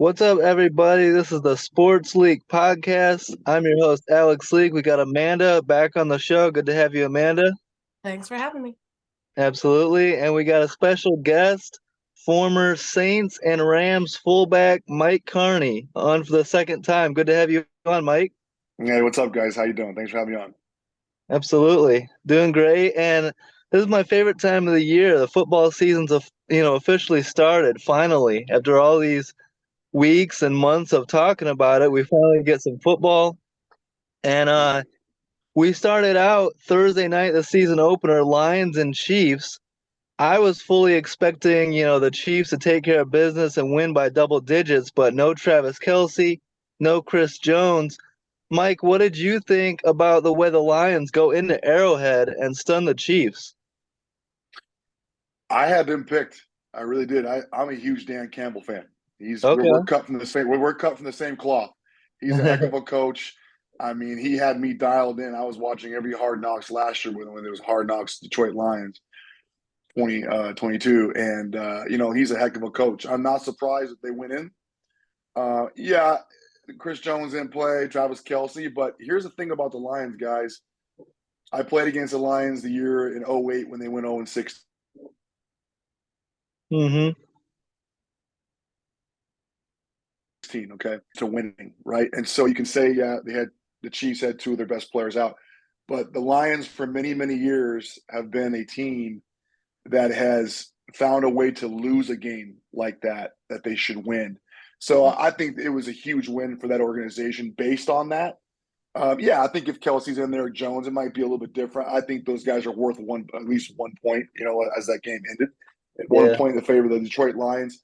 What's up, everybody? This is the Sports League podcast. I'm your host, Alex League. We got Amanda back on the show. Good to have you, Amanda. Thanks for having me. Absolutely. And we got a special guest, former Saints and Rams fullback Mike Karney, on for the second time. Good to have you on, Mike. Hey, what's up, guys? How you doing? Thanks for having me on. Absolutely. Doing great. And this is my favorite time of the year. The football season's officially started, finally. After all these weeks and months of talking about it, we finally get some football. And we started out Thursday night, the season opener, Lions and Chiefs. I was fully expecting, the Chiefs to take care of business and win by double digits, but no Travis Kelce, no Chris Jones. Mike, what did you think about the way the Lions go into Arrowhead and stun the Chiefs? I had them picked. I really did. I'm a huge Dan Campbell fan. Okay. We're cut from the same we're cut from the same cloth. He's a heck of a coach. I mean, he had me dialed in. I was watching every Hard Knocks last year when there was Hard Knocks Detroit Lions 2022, and he's a heck of a coach. I'm not surprised that they went in. Yeah, Chris Jones didn't play, Travis Kelce, but here's the thing about the Lions, guys. I played against the Lions the year in '08 when they went 0-6. Mm-hmm. Okay, to winning, right? And so you can say, yeah, the Chiefs had two of their best players out, but the Lions for many, many years have been a team that has found a way to lose a game like that they should win. So I think it was a huge win for that organization based on that. Yeah, I think if Kelsey's in there, Jones, it might be a little bit different. I think those guys are worth at least 1 point, as that game ended. At one Yeah. point in the favor of the Detroit Lions.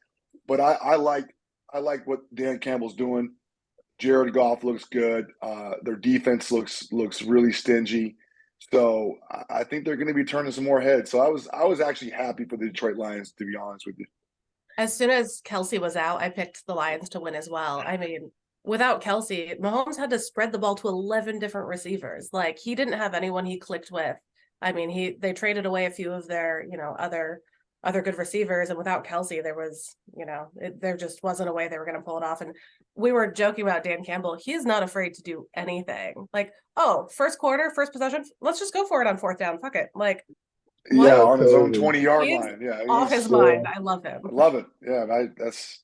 But I like what Dan Campbell's doing. Jared Goff looks good. Their defense looks really stingy. So I think they're going to be turning some more heads. So I was actually happy for the Detroit Lions, to be honest with you. As soon as Kelce was out, I picked the Lions to win as well. I mean, without Kelce, Mahomes had to spread the ball to 11 different receivers. Like, he didn't have anyone he clicked with. I mean, they traded away a few of their, other good receivers, and without Kelce, there just wasn't a way they were going to pull it off. And we were joking about Dan Campbell. He's not afraid to do anything. Like, oh, first quarter, first possession, let's just go for it on fourth down. Fuck it. Like, what? Yeah, on his own Crazy. 20-yard He's line. Yeah, off his Yeah. mind. I love him. I love it. Yeah, that's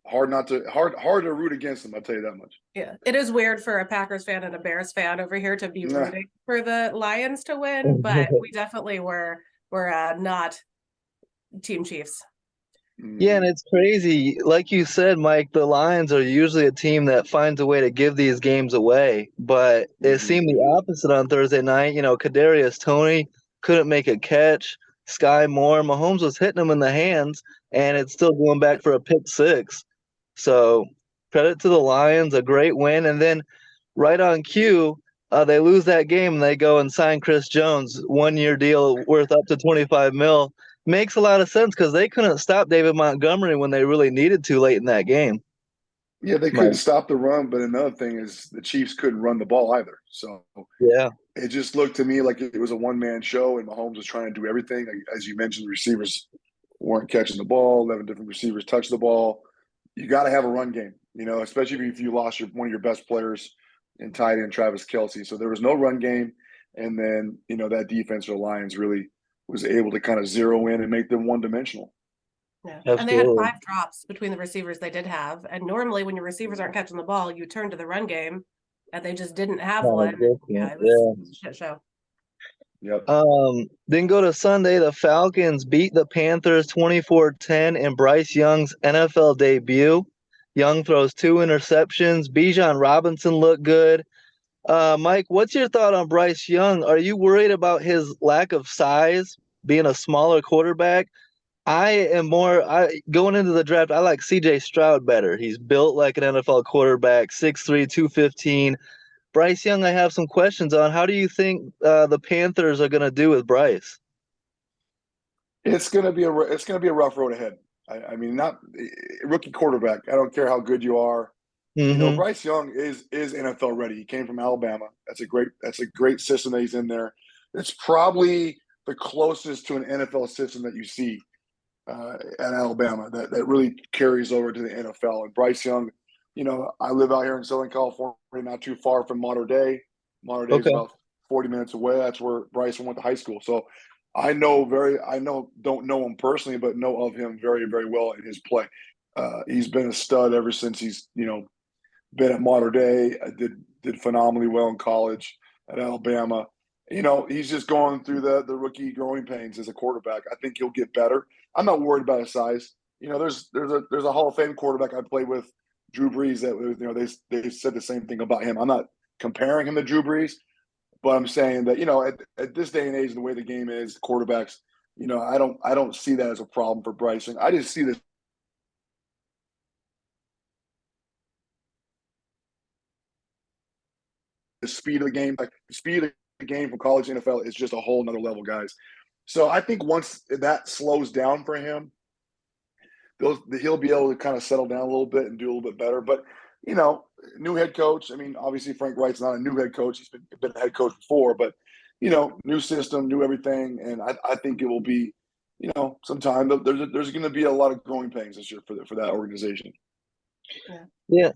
hard to root against them. I'll tell you that much. Yeah, it is weird for a Packers fan and a Bears fan over here to be Nah. rooting for the Lions to win, but we definitely were not Team Chiefs. Yeah, and it's crazy. Like you said, Mike, the Lions are usually a team that finds a way to give these games away, but it seemed the opposite on Thursday night. Kadarius Toney couldn't make a catch. Sky Moore, Mahomes was hitting him in the hands, and it's still going back for a pick six. So credit to the Lions, a great win. And then right on cue, they lose that game and they go and sign Chris Jones, 1 year deal worth up to 25 mil. Makes a lot of sense because they couldn't stop David Montgomery when they really needed to late in that game. Yeah, they couldn't stop the run, but another thing is the Chiefs couldn't run the ball either. So Yeah. it just looked to me like it was a one-man show, and Mahomes was trying to do everything. As you mentioned, the receivers weren't catching the ball. 11 different receivers touched the ball. You got to have a run game, especially if you lost one of your best players in tight end Travis Kelce. So there was no run game, and then that defense for the Lions really was able to kind of zero in and make them one-dimensional. Yeah. Absolutely. And they had 5 drops between the receivers they did have. And normally when your receivers aren't catching the ball, you turn to the run game, and they just didn't have one. Yeah, it was a shit show. Yep. Then go to Sunday. The Falcons beat the Panthers 24-10 in Bryce Young's NFL debut. Young throws 2 interceptions. Bijan Robinson looked good. Mike, what's your thought on Bryce Young? Are you worried about his lack of size, being a smaller quarterback? Going into the draft, I like CJ Stroud better. He's built like an NFL quarterback, 6'3", 215. Bryce Young, I have some questions on. How do you think the Panthers are going to do with Bryce? It's gonna be a rough road ahead. I mean, not rookie quarterback. I don't care how good you are. Mm-hmm. Bryce Young is NFL ready. He came from Alabama. That's a great system that he's in there. It's probably the closest to an NFL system that you see. at Alabama that really carries over to the NFL. And Bryce Young, I live out here in Southern California, not too far from Mater Dei. Mater Dei is Okay. about 40 minutes away. That's where Bryson went to high school. So don't know him personally, but know of him very, very well in his play. He's been a stud ever since he's, been at Mater Dei, did phenomenally well in college at Alabama. He's just going through the rookie growing pains as a quarterback. I think he'll get better. I'm not worried about his size. There's a Hall of Fame quarterback I played with, Drew Brees, that they said the same thing about him. I'm not comparing him to Drew Brees, but I'm saying that at this day and age, the way the game is, quarterbacks, I don't see that as a problem for Bryson. I just see this the speed of the game, like the speed of the game from college to NFL is just a whole nother level, guys. So I think once that slows down for him, he'll be able to kind of settle down a little bit and do a little bit better. But new head coach. I mean, obviously Frank Wright's not a new head coach; he's been a head coach before. But new system, new everything, and I think it will be some time. There's going to be a lot of growing pains this year for that organization. Yeah. Yeah.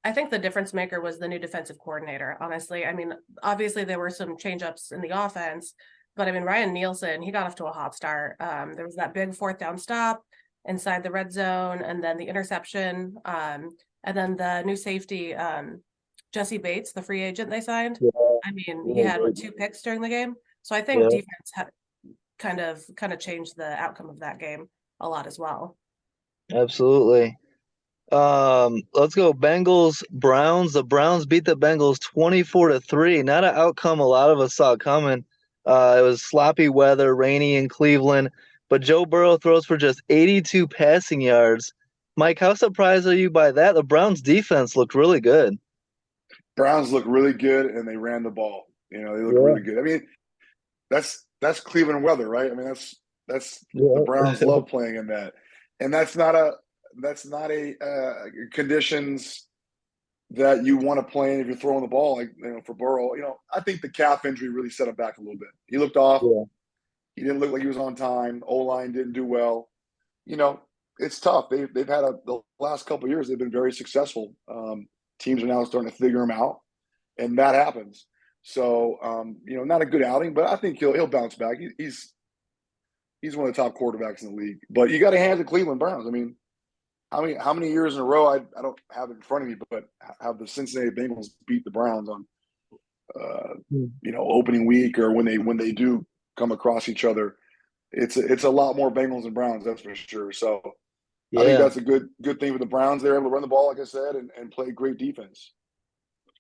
I think the difference maker was the new defensive coordinator, honestly. I mean, obviously there were some change-ups in the offense, but I mean, Ryan Nielsen, he got off to a hot start. There was that big 4th down stop inside the red zone, and then the interception, and then the new safety, Jesse Bates, the free agent they signed. Yeah. I mean, he had 2 picks during the game. So I think Yeah. defense had kind of changed the outcome of that game a lot as well. Absolutely. Let's go Bengals Browns. The Browns beat the Bengals 24-3. Not an outcome a lot of us saw coming. It was sloppy weather, rainy in Cleveland, but Joe Burrow throws for just 82 passing yards. Mike, how surprised are you by that? The Browns defense looked really good. Browns look really good, and they ran the ball. They look Yeah. really good. I mean, that's Cleveland weather, right? I mean, that's the Browns love playing in that, and that's not a conditions that you want to play in if you're throwing the ball, like for Burrow. I think the calf injury really set him back a little bit. He looked off. Yeah. He didn't look like he was on time. O-line didn't do well. It's tough. They've had the last couple of years. They've been very successful. Teams are now starting to figure him out, and that happens. So, not a good outing, but I think he'll bounce back. He's one of the top quarterbacks in the league. But you got to hand the Cleveland Browns. I mean, how many years in a row? I don't have it in front of me, but have the Cincinnati Bengals beat the Browns on opening week, or when they do come across each other? It's a lot more Bengals and Browns, that's for sure. So I think Yeah. that's a good thing for the Browns. They're able to run the ball, like I said, and play great defense.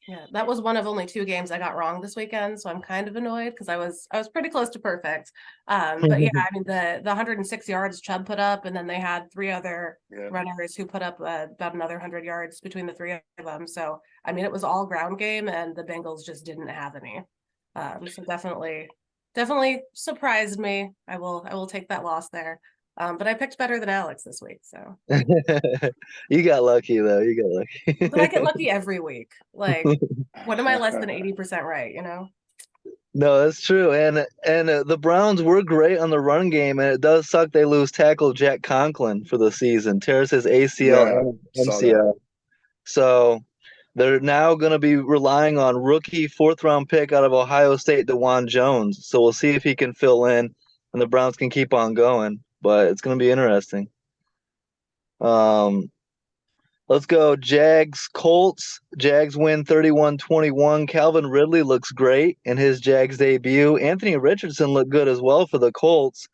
Yeah, that was one of only 2 games I got wrong this weekend, so I'm kind of annoyed because I was pretty close to perfect. But yeah, I mean the 106 yards Chubb put up, and then they had 3 other runners who put up about another 100 yards between the 3 of them. So I mean, it was all ground game, and the Bengals just didn't have any. So definitely surprised me. I will take that loss there. But I picked better than Alex this week, so You got lucky though. You got lucky. but I get lucky every week. Like, when am I less than 80% right? No, that's true. And the Browns were great on the run game, and it does suck they lose tackle Jack Conklin for the season. Tears his ACL Yeah, and saw MCL. So they're now going to be relying on rookie 4th-round pick out of Ohio State, DeJuan Jones. So we'll see if he can fill in, and the Browns can keep on going. But it's going to be interesting. Let's go Jags Colts. Jags win 31-21. Calvin Ridley looks great in his Jags debut. Anthony Richardson looked good as well for the Colts.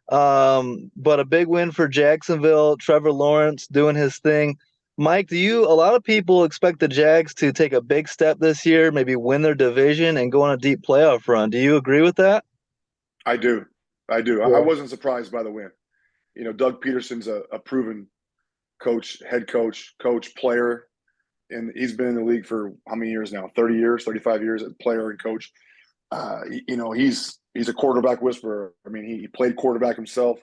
But a big win for Jacksonville. Trevor Lawrence doing his thing. Mike, a lot of people expect the Jags to take a big step this year, maybe win their division and go on a deep playoff run. Do you agree with that? I do. I Yeah. wasn't surprised by the win. Doug Peterson's a proven head coach, player, and he's been in the league for how many years now? 30 years, 35 years as player and coach. He's a quarterback whisperer. I mean, he played quarterback himself,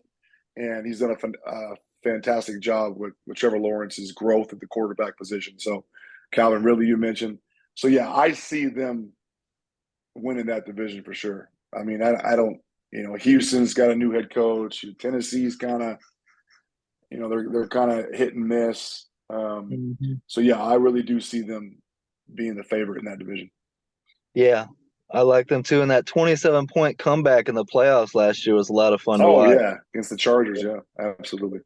and he's done a fantastic job with Trevor Lawrence's growth at the quarterback position. So, Calvin Ridley, you mentioned. So, yeah, I see them winning that division for sure. I mean, I don't, Houston's got a new head coach. Tennessee's kind of They're kind of hit and miss. Mhm. So yeah, I really do see them being the favorite in that division. Yeah, I like them too. And that 27-point comeback in the playoffs last year was a lot of fun to Oh watch. yeah, against the Chargers, yeah, absolutely.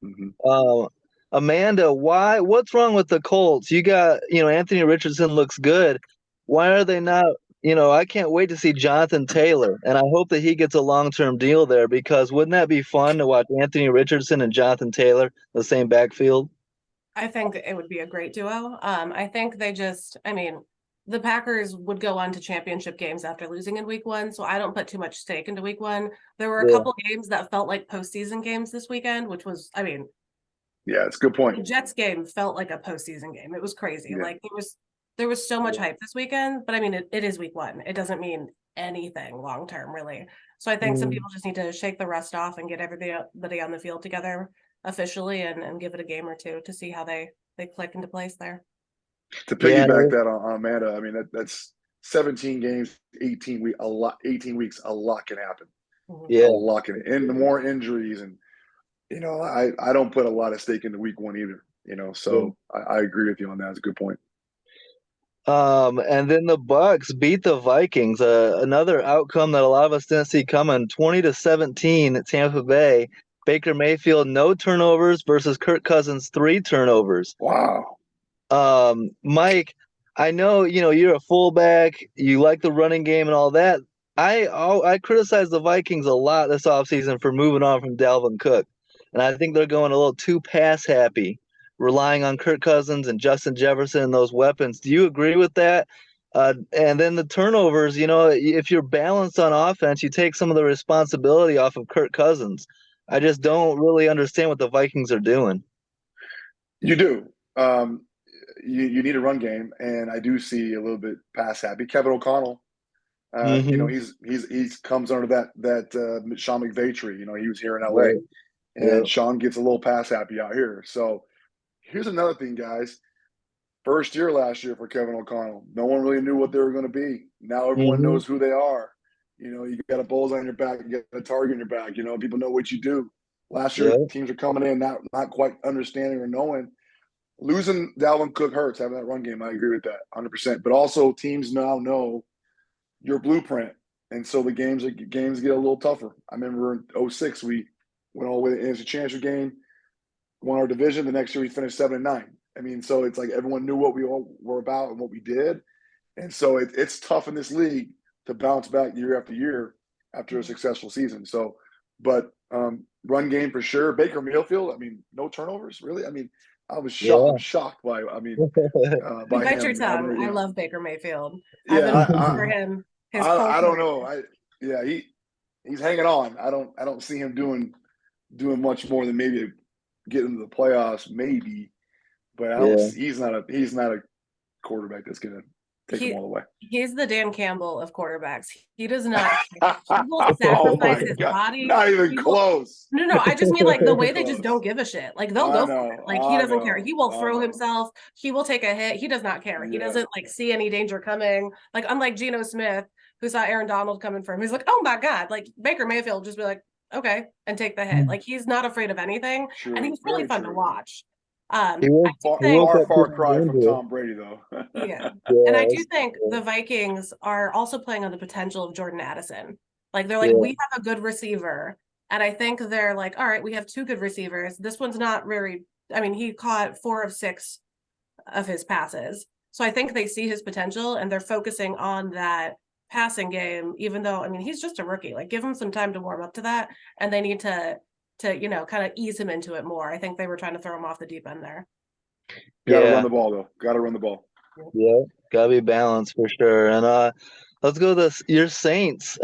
Hmm. Um, Amanda, what's wrong with the Colts? You got, Anthony Richardson looks good. Why are they not, I can't wait to see Jonathan Taylor, and I hope that he gets a long-term deal there because wouldn't that be fun to watch Anthony Richardson and Jonathan Taylor the same backfield? I think it would be a great duo. I think the Packers would go on to championship games after losing in week one, so I don't put too much stake into week one. There were a Yeah. couple games that felt like postseason games this weekend, which was, Yeah, it's a good point. the Jets game felt like a postseason game. It was crazy. Yeah. Like there was so much hype this weekend, but it is week one. It doesn't mean anything long term, really. So I think some Mm, people just need to shake the rust off and get everybody on the field together officially and give it a game or two to see how they click into place there. To yeah. piggyback that on Amanda, I mean that's 17 games, 18 weeks, a lot can happen. Mhm. A Yeah. lot can, and the more injuries, and I don't put a lot of stake into week one either. Yeah. So I agree with you on that. It's a good point. And then the Bucks beat the Vikings. Another outcome that a lot of us didn't see coming. 20-17 at Tampa Bay. Baker Mayfield no turnovers versus Kirk Cousins 3 turnovers. Wow. Mike, I know you're a fullback. You like the running game and all that. I criticize the Vikings a lot this offseason for moving on from Dalvin Cook, and I think they're going a little too pass happy, relying on Kirk Cousins and Justin Jefferson and those weapons. Do you agree with that? And then the turnovers, if you're balanced on offense, you take some of the responsibility off of Kirk Cousins. I just don't really understand what the Vikings are doing. You do. You need a run game, and I do see a little bit pass happy. Kevin O'Connell, Mm-hmm. he's comes under that Sean McVay tree. He was here in LA, Yeah. Yeah. and Sean gets a little pass happy out here. So here's another thing, guys. First year last year for Kevin O'Connell. No one really knew what they were going to be. Now everyone Mm-hmm. knows who they are. You got a bullseye on your back, you got a target on your back. People know what you do. Last year, Yeah. teams are coming in not quite understanding or knowing. Losing Dalvin Cook hurts, having that run game. I agree with that 100%. But also, teams now know your blueprint. And so the games get a little tougher. I remember in 06, we went all the way to the NFC Championship game, won our division. The next year, we finished 7-9. I mean, so it's like everyone knew what we all were about and what we did. And so it's tough in this league to bounce back year after year after a successful season. So, but run game for sure. Baker Mayfield, I mean, no turnovers, really. I mean, I was shocked. I'm Yeah. shocked You by bite your him having tongue. I love Baker Mayfield. I've yeah, been rooting for him his whole I don't career. know. Yeah, he's hanging on. I don't see him doing much more than maybe get into the playoffs, maybe. But I don't. Yeah. He's not a quarterback that's gonna take them He all the way. he's the Dan Campbell of quarterbacks. He does not care. He will Oh sacrifice my his god, body. not even He will close. no, I just mean Not like the even way they just close. don't give a shit. Like they'll I go for it. know. Like he I doesn't care. He know. will I throw know. himself. He will take a hit. He does not care. He Yeah. doesn't like see any danger coming. Like unlike Geno Smith, who saw Aaron Donald coming for him. He's like, oh my God. Like Baker Mayfield just be like, okay, and take the hit. Like he's not afraid of anything. And True. he's really Very fun to true. watch. He I woke do Far he think woke far up far feeling cry from dangerous. Tom Brady though. yeah. And I do Yes. think the Vikings are also playing on the potential of Jordan Addison. Like they're like, Yeah. we have a good receiver. And I think they're like, all right, we have two good receivers. This one's not really, he caught 4 of 6 of his passes. So I think they see his potential and they're focusing on that passing game, even though, he's just a rookie. Like give him some time to warm up to that. And they need to kind of ease him into it more. I think they were trying to throw him off the deep end there. Got to run Yeah. the ball though. Got to run the ball. Yeah. Gotta be balanced for sure. And let's go to your Saints.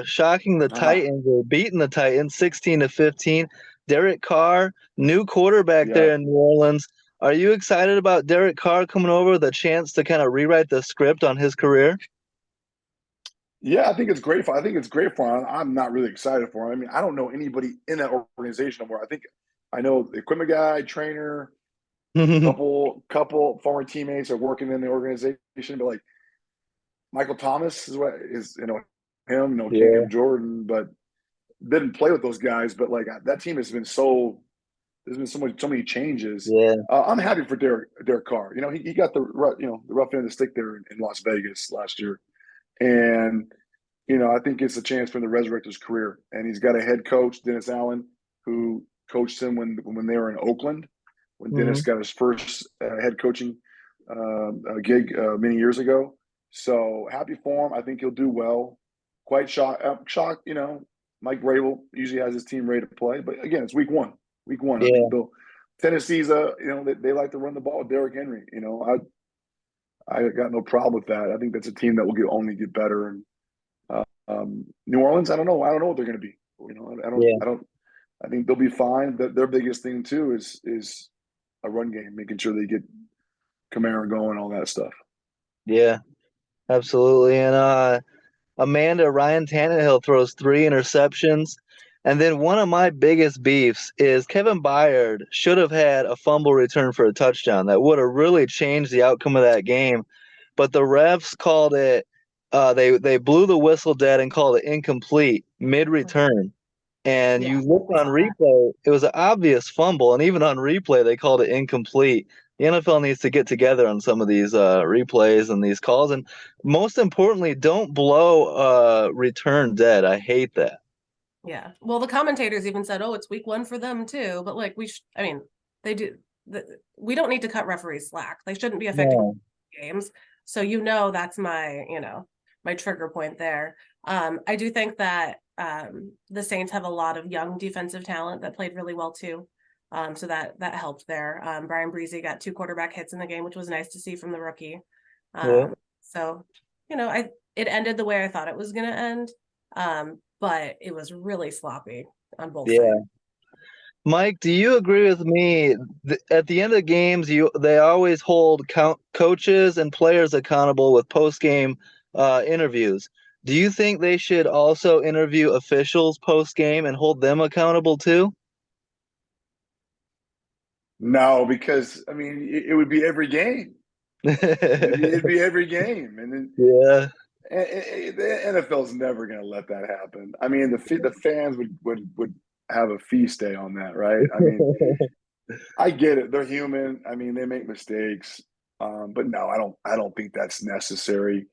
Shocking the Ah, Titans or beating the Titans 16-15. Derek Carr, new quarterback yeah. there in New Orleans. Are you excited about Derek Carr coming over with a chance to kind of rewrite the script on his career? Yeah, I think it's great for him. I'm not really excited for him. I mean, I don't know anybody in that organization anymore. I know the equipment guy, trainer, couple former teammates are working in the organization, but like Michael Thomas is him, Yeah. Cam Jordan, but didn't play with those guys. But like that team has been so There's been so many changes. Yeah. I'm happy for Derek Carr. He got the rough end of the stick there in Las Vegas last year, and I think it's a chance for him to resurrect his career. And he's got a head coach, Dennis Allen, who coached him when they were in Oakland, when Hmm. Dennis got his first head coaching gig many years ago. So happy for him. I think he'll do well. Quite shocked. Mike Vrabel usually has his team ready to play, but again, it's week one. Week one. I Yeah. think Tennessee's they like to run the ball with Derrick Henry. I got no problem with that. I think that's a team that will only get better. And New Orleans, I don't know. I don't know what they're going to be. Yeah. I think they'll be fine. Their biggest thing too is a run game, making sure they get Kamara going, all that stuff. Yeah. Absolutely. And Amanda, Ryan Tannehill throws 3 interceptions. And then one of my biggest beefs is Kevin Byard should have had a fumble return for a touchdown. That would have really changed the outcome of that game. But the refs called it, they blew the whistle dead and called it incomplete mid-return. And Yeah, you look I on saw that. replay, it was an obvious fumble. And even on replay, they called it incomplete. The NFL needs to get together on some of these replays and these calls. And most importantly, don't blow return dead. I hate that. Yeah. Well, the commentators even said, "Oh, it's week one for them too." But like I mean, they do. We don't need to cut referees slack. They shouldn't be affecting No. games. So that's my trigger point there. I do think that the Saints have a lot of young defensive talent that played really well too. So that helped there. Brian Breezy got 2 quarterback hits in the game, which was nice to see from the rookie. Yeah. So it ended the way I thought it was going to end. But it was really sloppy on both sides. Yeah. Mike, do you agree with me? At the end of games, they always hold coaches and players accountable with post-game interviews. Do you think they should also interview officials post-game and hold them accountable too? No, because I mean, it would be every game. It'd be every game, and then Yeah. the NFL's never going to let that happen. I mean, the fans would have a feast day on that, right? I mean, I get it; they're human. I mean, they make mistakes, but no, I don't think that's necessary.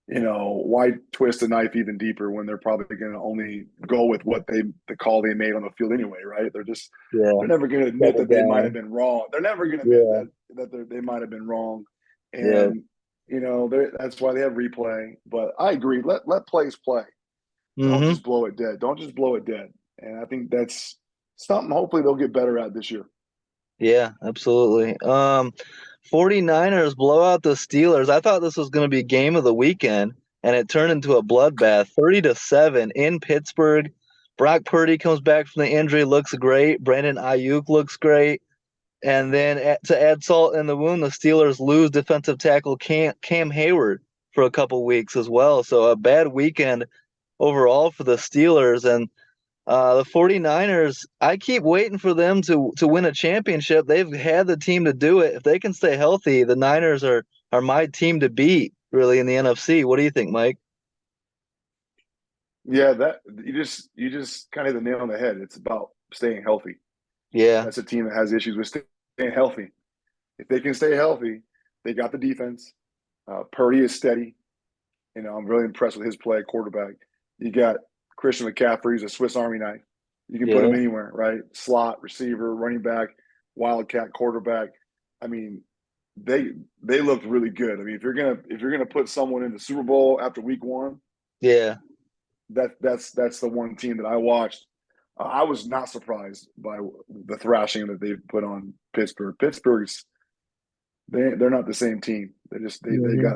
Why twist the knife even deeper when they're probably going to only go with the call they made on the field anyway, right? Yeah. They're never going to admit Double that they might have down. been wrong. They're never going to admit Yeah. that they might have been wrong, Yeah. and that's why they have replay. But I agree. Let plays play. Don't Hmm. just blow it dead. Don't just blow it dead. And I think that's something. Hopefully, they'll get better at this year. Yeah, absolutely. 49ers blow out the Steelers. I thought this was going to be game of the weekend, and it turned into a bloodbath, 30-7 in Pittsburgh. Brock Purdy comes back from the injury, looks great. Brandon Ayuk looks great. And then to add salt in the wound, the Steelers lose defensive tackle Cam Hayward for a couple weeks as well. So a bad weekend overall for the Steelers. And the 49ers, I keep waiting for them to win a championship. They've had the team to do it. If they can stay healthy, the Niners are my team to beat, really, in the NFC. What do you think, Mike? Yeah, that you just kind of hit the nail on the head. It's about staying healthy. Yeah. That's a team that has issues with staying healthy. If they can stay healthy, they got the defense. Purdy is steady. I'm really impressed with his play at quarterback. You got Christian McCaffrey, who's a Swiss Army knife. You can put Yeah. him anywhere, right? Slot, receiver, running back, wildcat, quarterback. I mean, they looked really good. I mean, if you're gonna put someone in the Super Bowl after week one, Yeah. that's the one team that I watched. I was not surprised by the thrashing that they put on Pittsburgh. Pittsburgh's they're not the same team. Hmm.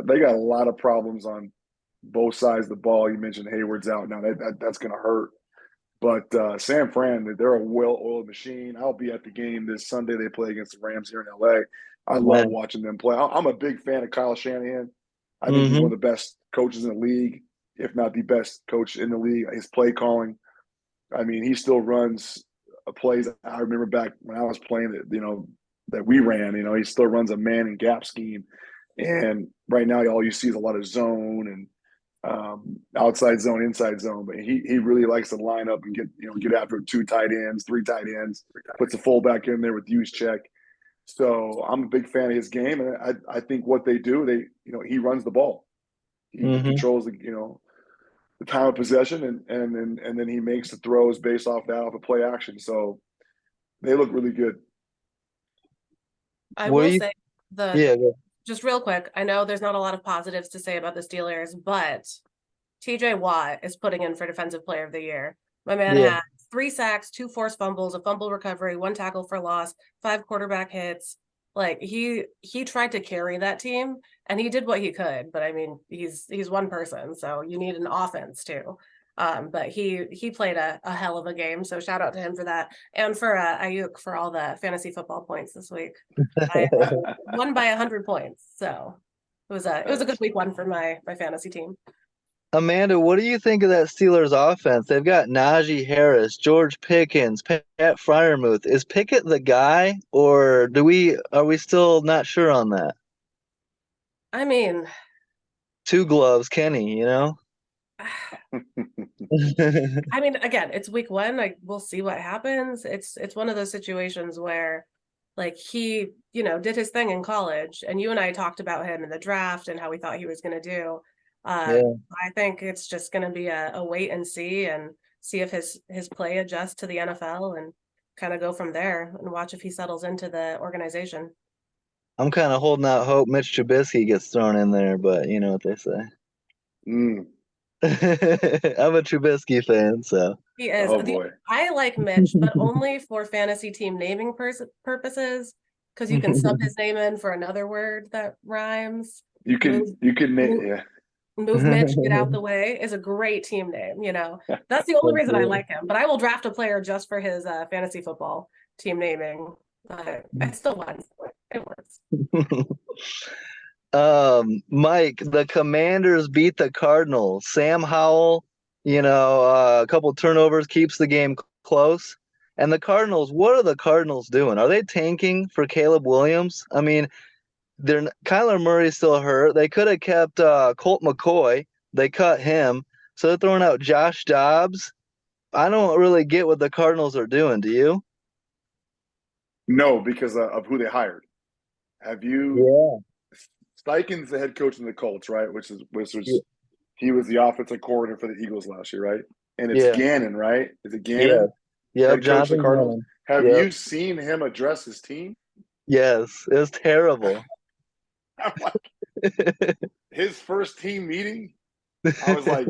They got a lot of problems on both sides of the ball. You mentioned Hayward's out now. That's going to hurt. But San Fran, they're a well-oiled machine. I'll be at the game this Sunday. They play against the Rams here in LA. I love Man. watching them play. I'm a big fan of Kyle Shanahan. I think he's Hmm. one of the best coaches in the league, if not the best coach in the league. His play calling. I mean, he still runs plays. I remember back when I was playing that we ran. He still runs a man and gap scheme. And right now, all you see is a lot of zone and outside zone, inside zone, but he really likes to line up and get after 2 tight ends, 3 tight ends, puts a fullback in there with use check. So I'm a big fan of his game, and I think what they do, he runs the ball, he Hmm. controls the time of possession, and then he makes the throws based off a play action. So they look really good. I What do will you? say the Yeah. just real quick, I know there's not a lot of positives to say about the Steelers, but TJ Watt is putting in for Defensive Player of the Year. My man Yeah. had 3 sacks, 2 forced fumbles, a fumble recovery, 1 tackle for loss, 5 quarterback hits. Like he tried to carry that team and he did what he could, but I mean he's one person, so you need an offense too. But he played a hell of a game, so shout out to him for that, and for Ayuk for all the fantasy football points this week. I won by 100 points, so it was a good week one for my fantasy team. Amanda, what do you think of that Steelers offense? They've got Najee Harris, George Pickens, Pat Freiermuth. Is Pickett the guy, or are we still not sure on that? I mean, Two gloves, Kenny, I mean, again, it's week one. Like we'll see what happens. It's one of those situations where like he, did his thing in college and you and I talked about him in the draft and how we thought he was gonna do. Yeah, I think it's just gonna be a wait and see if his play adjusts to the NFL and kind of go from there and watch if he settles into the organization. I'm kind of holding out hope Mitch Trubisky gets thrown in there, but you know what they say. Mm. I'm a Trubisky fan, so. He is. Oh boy. I like Mitch, but only for fantasy team naming purposes, because you can sub his name in for another word that rhymes. You Move, can you can move, yeah. move Mitch, get out the way is a great team name. That's the only reason I like him. But I will draft a player just for his fantasy football team naming. But I still want it works. Mike, the Commanders beat the Cardinals. Sam Howell, a couple turnovers keeps the game close. And the Cardinals, what are the Cardinals doing? Are they tanking for Caleb Williams? I mean, Kyler Murray's still hurt. They could have kept Colt McCoy. They cut him. So they're throwing out Josh Dobbs. I don't really get what the Cardinals are doing. Do you? No, because of who they hired. Have you Yeah. Steichen's the head coach in the Colts, right? Which was Yeah. he was the offensive coordinator for the Eagles last year, right? And it's Yeah. Gannon, right? Is it Yeah. Gannon, Yep. head coach of the Jonathan Cardinals? Gannon. Have Yep. you seen him address his team? Yes. It was terrible. I'm like, his first team meeting, I was like,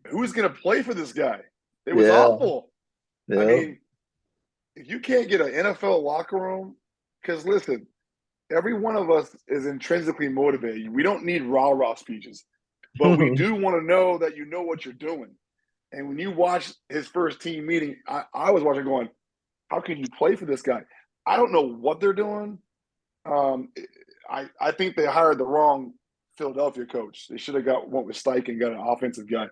who's going to play for this guy? It was Yeah. awful. I Yep. mean, if you can't get an NFL locker room, because listen, every one of us is intrinsically motivated. We don't need rah-rah speeches, but we do want to know that you know what you're doing. And when you watch his first team meeting, I was watching going, how can you play for this guy? I don't know what they're doing. I think they hired the wrong Philadelphia coach. They should have went with Steichen, got an offensive guy.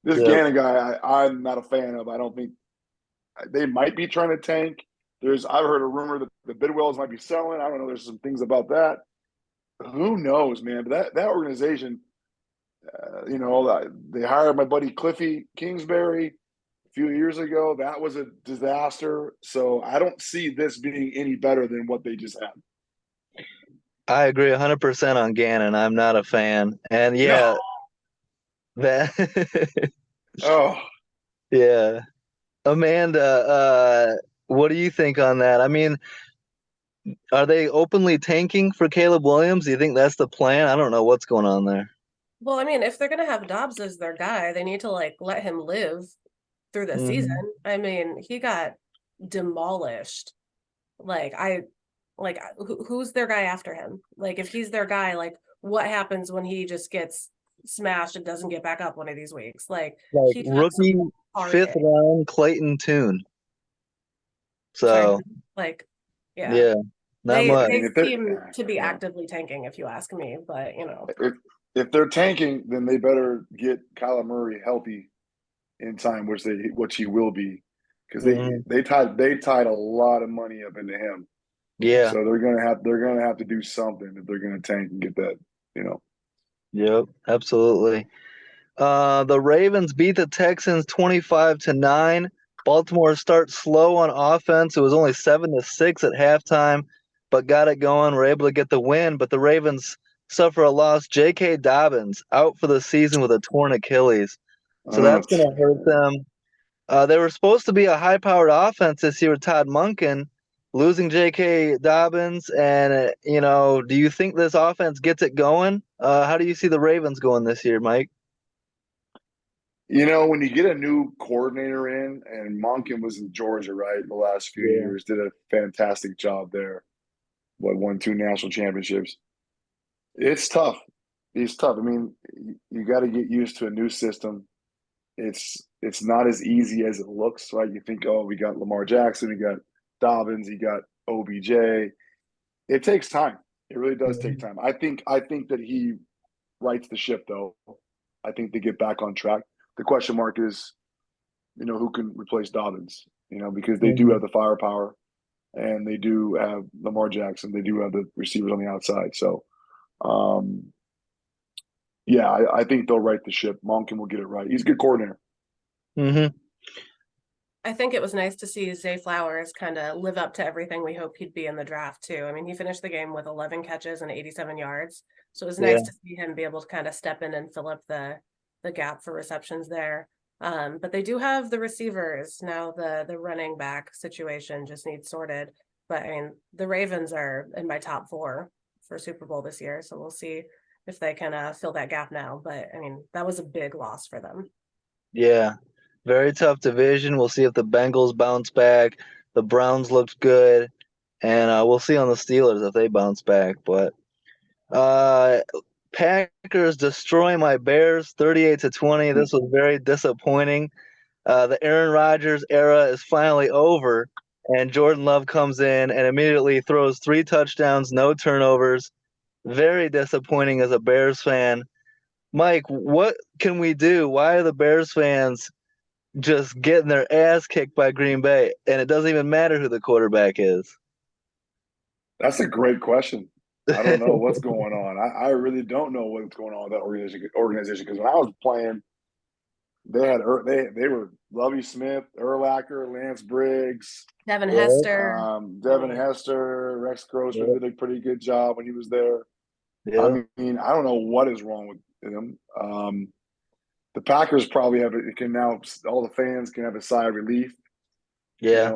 This Yep. Gannon guy, I'm not a fan of. I don't think they might be trying to tank. I've heard a rumor that the Bidwells might be selling. I don't know. There's some things about that. Who knows, man? But that organization, they hired my buddy Cliffy Kingsbury a few years ago. That was a disaster. So I don't see this being any better than what they just had. I agree 100% on Gannon. I'm not a fan. And No. yeah, that Oh, yeah. Amanda, what do you think on that? I mean, are they openly tanking for Caleb Williams? Do you think that's the plan? I don't know what's going on there. Well, I mean, if they're gonna have Dobbs as their guy, they need to like let him live through the season. Hmm. I mean, he got demolished. Like who's their guy after him? Like if he's their guy, like what happens when he just gets smashed and doesn't get back up one of these weeks? Like Like he had some rookie hard fifth day. round Clayton Tune. Sorry, So like yeah. yeah, not They I much. mean, they if they're seem to be yeah, actively tanking, if you ask me, but if they're tanking, then they better get Kyler Murray healthy in time, which he will be, because Hmm. they tied a lot of money up into him. Yeah. So they're gonna have to do something if they're gonna tank and get that. Yep. Absolutely. The Ravens beat the Texans 25-9. Baltimore starts slow on offense. It was only 7-6 at halftime, but got it going. Were able to get the win, but the Ravens suffer a loss. J.K. Dobbins out for the season with a torn Achilles, so that's going to hurt them. They were supposed to be a high-powered offense this year with Todd Monken, losing J.K. Dobbins. And, do you think this offense gets it going? How do you see the Ravens going this year, Mike? When you get a new coordinator in, and Monken was in Georgia, right, the last few years, did a fantastic job there. Won 2 national championships. It's tough. It's tough. I mean, you got to get used to a new system. It's not as easy as it looks, right? You think, oh, we got Lamar Jackson, we got Dobbins, you got OBJ. It takes time. It really does take time. I think that he rights the ship, though. I think they get back on track. The question mark is, who can replace Dobbins? Because they do have the firepower, and they do have Lamar Jackson. They do have the receivers on the outside. So, I think they'll right the ship. Monken will get it right. He's a good coordinator. Mm-hmm. I think it was nice to see Zay Flowers kind of live up to everything we hoped he'd be in the draft, too. I mean, he finished the game with 11 catches and 87 yards. So it was nice to see him be able to kind of step in and fill up the gap for receptions there. But they do have the receivers. Now the running back situation just needs sorted. But, I mean, the Ravens are in my top 4 for Super Bowl this year. So we'll see if they can fill that gap now. But, I mean, that was a big loss for them. Yeah. Very tough division. We'll see if the Bengals bounce back. The Browns looked good. And we'll see on the Steelers if they bounce back. But Packers destroy my Bears 38-20. This was very disappointing. The Aaron Rodgers era is finally over. And Jordan Love comes in and immediately throws 3 touchdowns, no turnovers. Very disappointing as a Bears fan. Mike, what can we do? Why are the Bears fans just getting their ass kicked by Green Bay, and it doesn't even matter who the quarterback is? That's a great question. I don't know what's going on. I really don't know what's going on with that organization. Because when I was playing, they were Lovie Smith, Urlacher, Lance Briggs, Devin Hester, Rex Grossman did a pretty good job when he was there. Yeah. I mean, I don't know what is wrong with them. The Packers probably have it. Can now all the fans can have a sigh of relief. Yeah.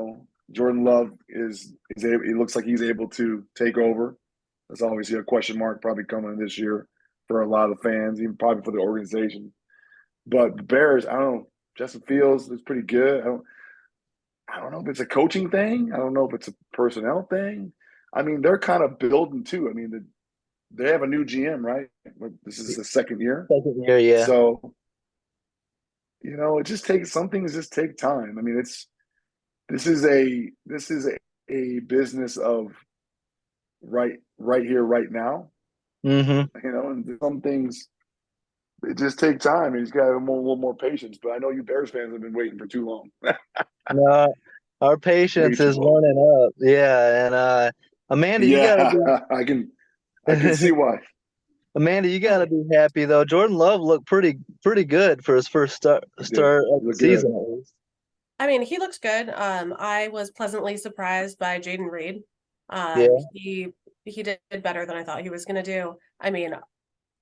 Jordan Love is able. He looks like he's able to take over. There's obviously a question mark probably coming this year for a lot of the fans, even probably for the organization. But the Bears, I don't know. Justin Fields looks pretty good. I don't know if it's a coaching thing. I don't know if it's a personnel thing. I mean, they're kind of building too. I mean, they have a new GM, right? This is the second year. Second year, yeah. So, it just takes some things. Just take time. I mean, this is a business of right here, right now. Mm-hmm. And some things it just take time, and he's got a little more patience. But I know you Bears fans have been waiting for too long. No, our patience is running up. Yeah, and Amanda, you gotta be. I can see why. Amanda, you gotta be happy though. Jordan Love looked pretty good for his first start of the season, at least. I mean, he looks good. I was pleasantly surprised by Jaden Reed. He did better than I thought he was going to do. I mean,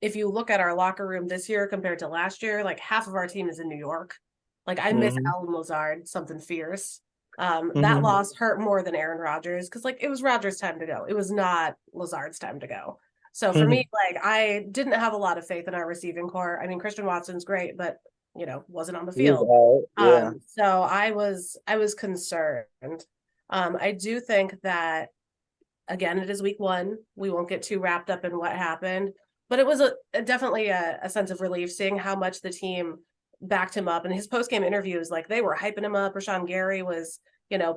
if you look at our locker room this year compared to last year, like half of our team is in New York. Like I miss Alan Lazard, something fierce. That loss hurt more than Aaron Rodgers because like it was Rodgers' time to go. It was not Lazard's time to go. So for me, like I didn't have a lot of faith in our receiving core. I mean, Christian Watson's great, but wasn't on the field. So I was concerned. I do think that again, it is week 1. We won't get too wrapped up in what happened, but it was definitely a sense of relief seeing how much the team backed him up. And his post-game interviews, like they were hyping him up. Rashawn Gary was,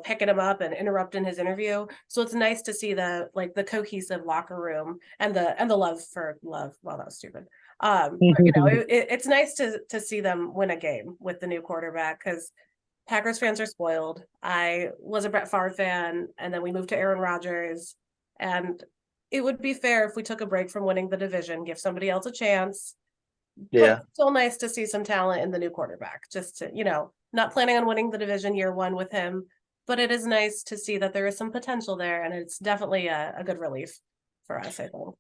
picking him up and interrupting his interview. So it's nice to see the cohesive locker room and the love for love. Well, that was stupid. But, it's nice to see them win a game with the new quarterback because Packers fans are spoiled. I was a Brett Favre fan, and then we moved to Aaron Rodgers. And it would be fair if we took a break from winning the division, give somebody else a chance. Yeah. but still nice to see some talent in the new quarterback. Just to, not planning on winning the division year one with him, but it is nice to see that there is some potential there, and it's definitely a good relief for us, I think.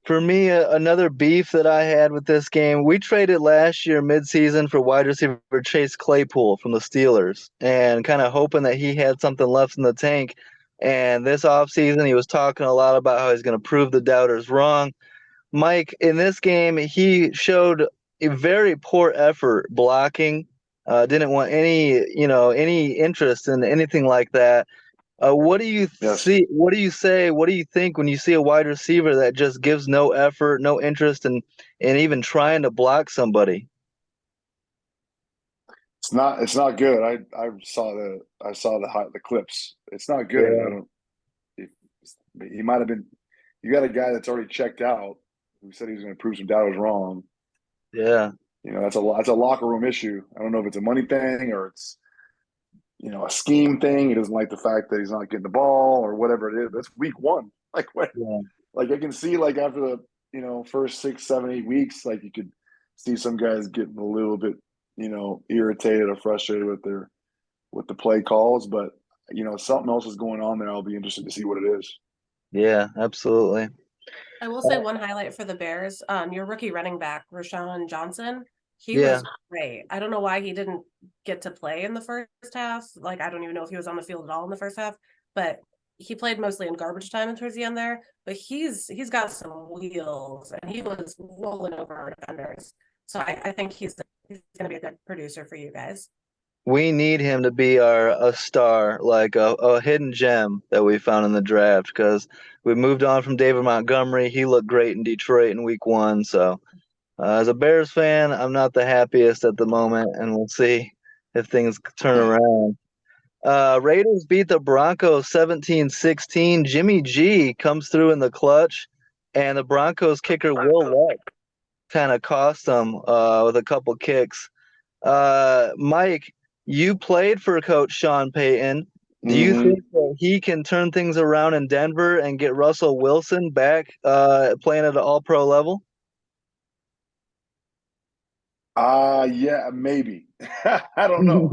For me, another beef that I had with this game, we traded last year midseason for wide receiver Chase Claypool from the Steelers and kind of hoping that he had something left in the tank. And this offseason, he was talking a lot about how he's going to prove the doubters wrong. Mike, in this game, he showed a very poor effort blocking. Didn't want any interest in anything like that. What do you Yes. see? What do you say? What do you think when you see a wide receiver that just gives no effort, no interest in even trying to block somebody? It's not good. I saw the clips. It's not good. Yeah. I don't. He might have been. You got a guy that's already checked out who said he was going to prove some doubters wrong. Yeah. That's a locker room issue. I don't know if it's a money thing or it's a scheme thing. He doesn't like the fact that he's not getting the ball or whatever it is. That's week one. Like what? Yeah. Like I can see like after the first 6, 7, 8 weeks, like you could see some guys getting a little bit irritated or frustrated with the play calls, but something else is going on there. I'll be interested to see what it is. Yeah, absolutely. I will say one highlight for the Bears, your rookie running back, Rashawn Johnson, he Yeah. was great. I don't know why he didn't get to play in the first half. Like, I don't even know if he was on the field at all in the first half, but he played mostly in garbage time and towards the end there. But he's got some wheels, and he was rolling over our defenders. So I think he's going to be a good producer for you guys. We need him to be a star, like a hidden gem that we found in the draft because we moved on from David Montgomery. He looked great in Detroit in week one. So, as a Bears fan, I'm not the happiest at the moment, and we'll see if things turn around. Raiders beat the Broncos 17-16. Jimmy G comes through in the clutch, and the Broncos kicker Will Leck kind of cost them with a couple kicks. Mike, you played for Coach Sean Payton. Do you Mm-hmm. think that he can turn things around in Denver and get Russell Wilson back playing at an all-pro level? Yeah, maybe. I don't know.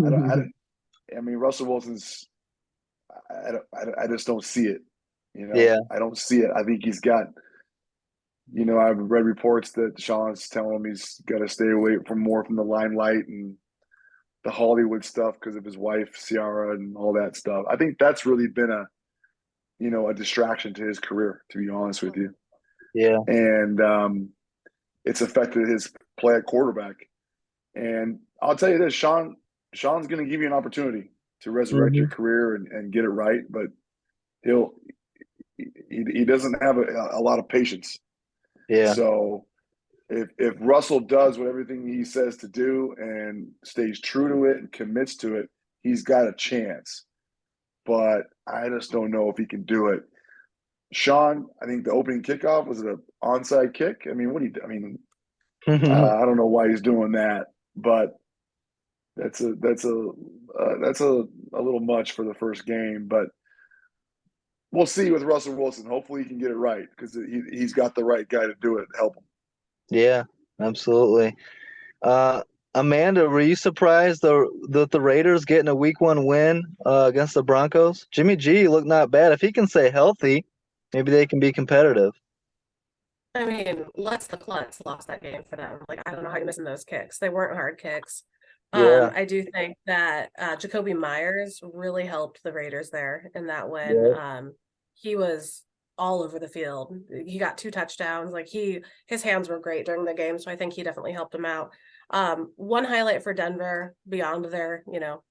I mean, Russell Wilson's. I just don't see it. Yeah, I don't see it. I think he's got. I've read reports that Sean's telling him he's got to stay away from the limelight and the Hollywood stuff because of his wife Ciara and all that stuff. I think that's really been a distraction to his career, to be honest with you. yeah, And it's affected his play at quarterback. And I'll tell you this, Sean's going to give you an opportunity to resurrect your career and get it right, but he doesn't have a lot of patience. yeah, So if Russell does what everything he says to do and stays true to it and commits to it, he's got a chance. But I just don't know if he can do it. Sean, I think the opening kickoff was an onside kick. I mean, I don't know why he's doing that, but that's a little much for the first game. But we'll see with Russell Wilson. Hopefully, he can get it right because he's got the right guy to do it. Help him. yeah, absolutely. Uh, Amanda, were you surprised that the Raiders getting a week one win against the Broncos? Jimmy G looked not bad. If he can stay healthy, maybe they can be competitive. I mean, Let's the Klutz lost that game for them. Like, I don't know how you're missing those kicks. They weren't hard kicks. Yeah, I do think that Jacoby Myers really helped the Raiders there in that win. yeah, He was all over the field. He got 2 touchdowns. Like his hands were great during the game, so I think he definitely helped him out. One highlight for Denver beyond their,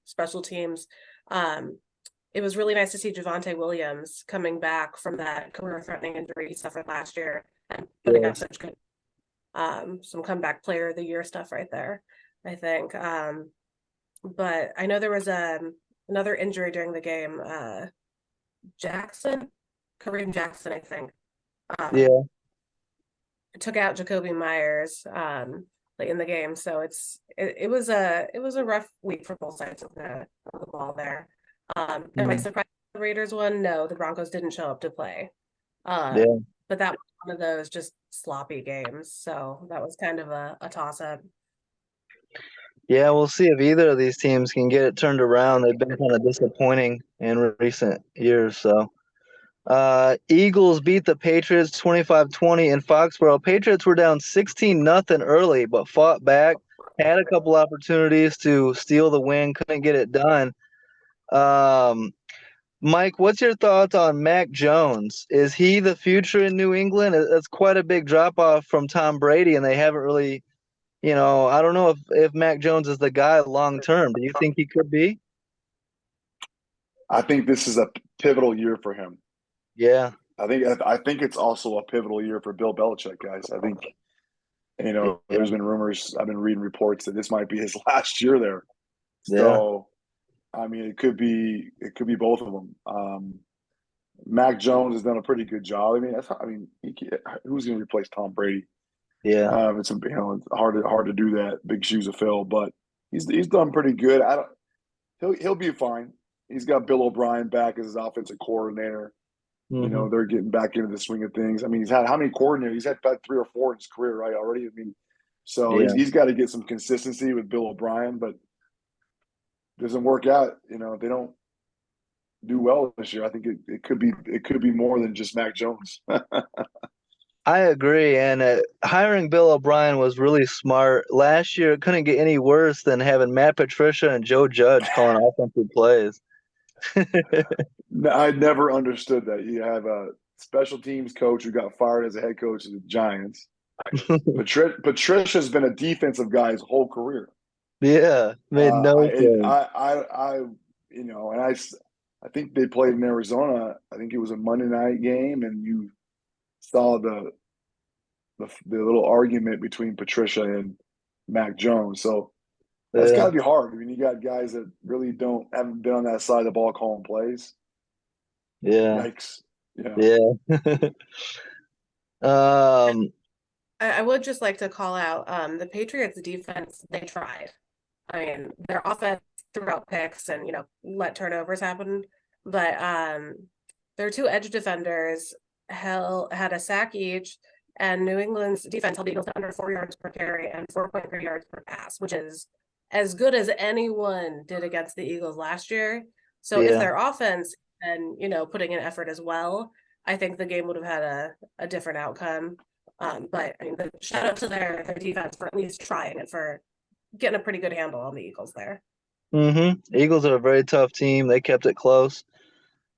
special teams. It was really nice to see Javonte Williams coming back from that career-threatening injury he suffered last year and putting yeah, up such good, some comeback player of the year stuff right there, I think. But I know there was another injury during the game. Kareem Jackson, I think, yeah. took out Jacoby Myers late in the game. So it was a rough week for both sides of the ball there. Am I surprised the Raiders won? No, the Broncos didn't show up to play. Yeah. But that was one of those just sloppy games. So that was kind of a toss-up. Yeah, we'll see if either of these teams can get it turned around. They've been kind of disappointing in recent years. So, Eagles beat the Patriots 25-20 in Foxborough. Patriots were down 16-0 early, but fought back. Had a couple opportunities to steal the win, couldn't get it done. Mike, what's your thoughts on Mac Jones? Is he the future in New England? It's quite a big drop off from Tom Brady, and they haven't really, I don't know if Mac Jones is the guy long term. Do you think he could be? I think this is a pivotal year for him. Yeah. I think it's also a pivotal year for Bill Belichick, guys. I think there's been rumors. I've been reading reports that this might be his last year there. Yeah. So, I mean, it could be both of them. Mac Jones has done a pretty good job. I mean, who's going to replace Tom Brady? Yeah. It's hard to do that. Big shoes to fill, but he's done pretty good. He'll be fine. He's got Bill O'Brien back as his offensive coordinator. Mm-hmm. They're getting back into the swing of things. I mean, he's had how many coordinators? He's had about 3 or 4 in his career, right? Already. I mean, so Yeah. he's got to get some consistency with Bill O'Brien, but it doesn't work out. They don't do well this year. I think it could be more than just Mac Jones. I agree. And hiring Bill O'Brien was really smart. Last year, it couldn't get any worse than having Matt Patricia and Joe Judge calling offensive plays. I never understood that. You have a special teams coach who got fired as a head coach of the Giants. Patricia's been a defensive guy his whole career. Yeah, made no sense. I think they played in Arizona. I think it was a Monday night game, and you saw the little argument between Patricia and Mac Jones. So that's got Yeah. to be hard. I mean, you got guys that really haven't been on that side of the ball calling plays. Yeah. Yikes! Yeah. um. I would just like to call out the Patriots defense, they tried. I mean, their offense threw out picks and, let turnovers happen. But their 2 edge defenders had a sack each, and New England's defense held the Eagles to under 4 yards per carry and 4.3 yards per pass, which is as good as anyone did against the Eagles last year. So if Yeah. their offense and, putting in effort as well, I think the game would have had a different outcome. But I mean, shout out to their defense for at least trying and for getting a pretty good handle on the Eagles there. Eagles are a very tough team. They kept it close.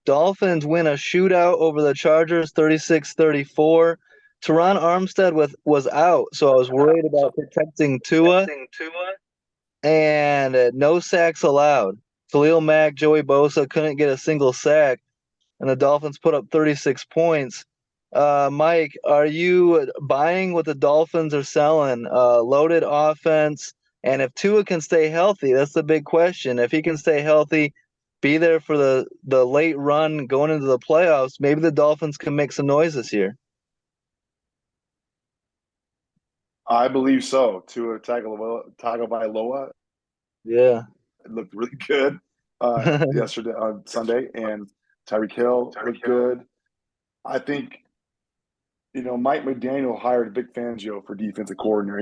Dolphins win a shootout over the Chargers 36-34. Teron Armstead was out, so I was worried about protecting Tua, and no sacks allowed. Khalil Mack, Joey Bosa couldn't get a single sack, and the Dolphins put up 36 points. Mike, are you buying what the Dolphins are selling? Loaded offense, and if Tua can stay healthy, that's the big question. If he can stay healthy, be there for the late run going into the playoffs, maybe the Dolphins can make some noise this year. I believe so. Tua Tagovailoa, Yeah. it looked really good yesterday on Sunday, and Tyreek Hill looked good. I think Mike McDaniel hired Vic Fangio for defensive coordinator.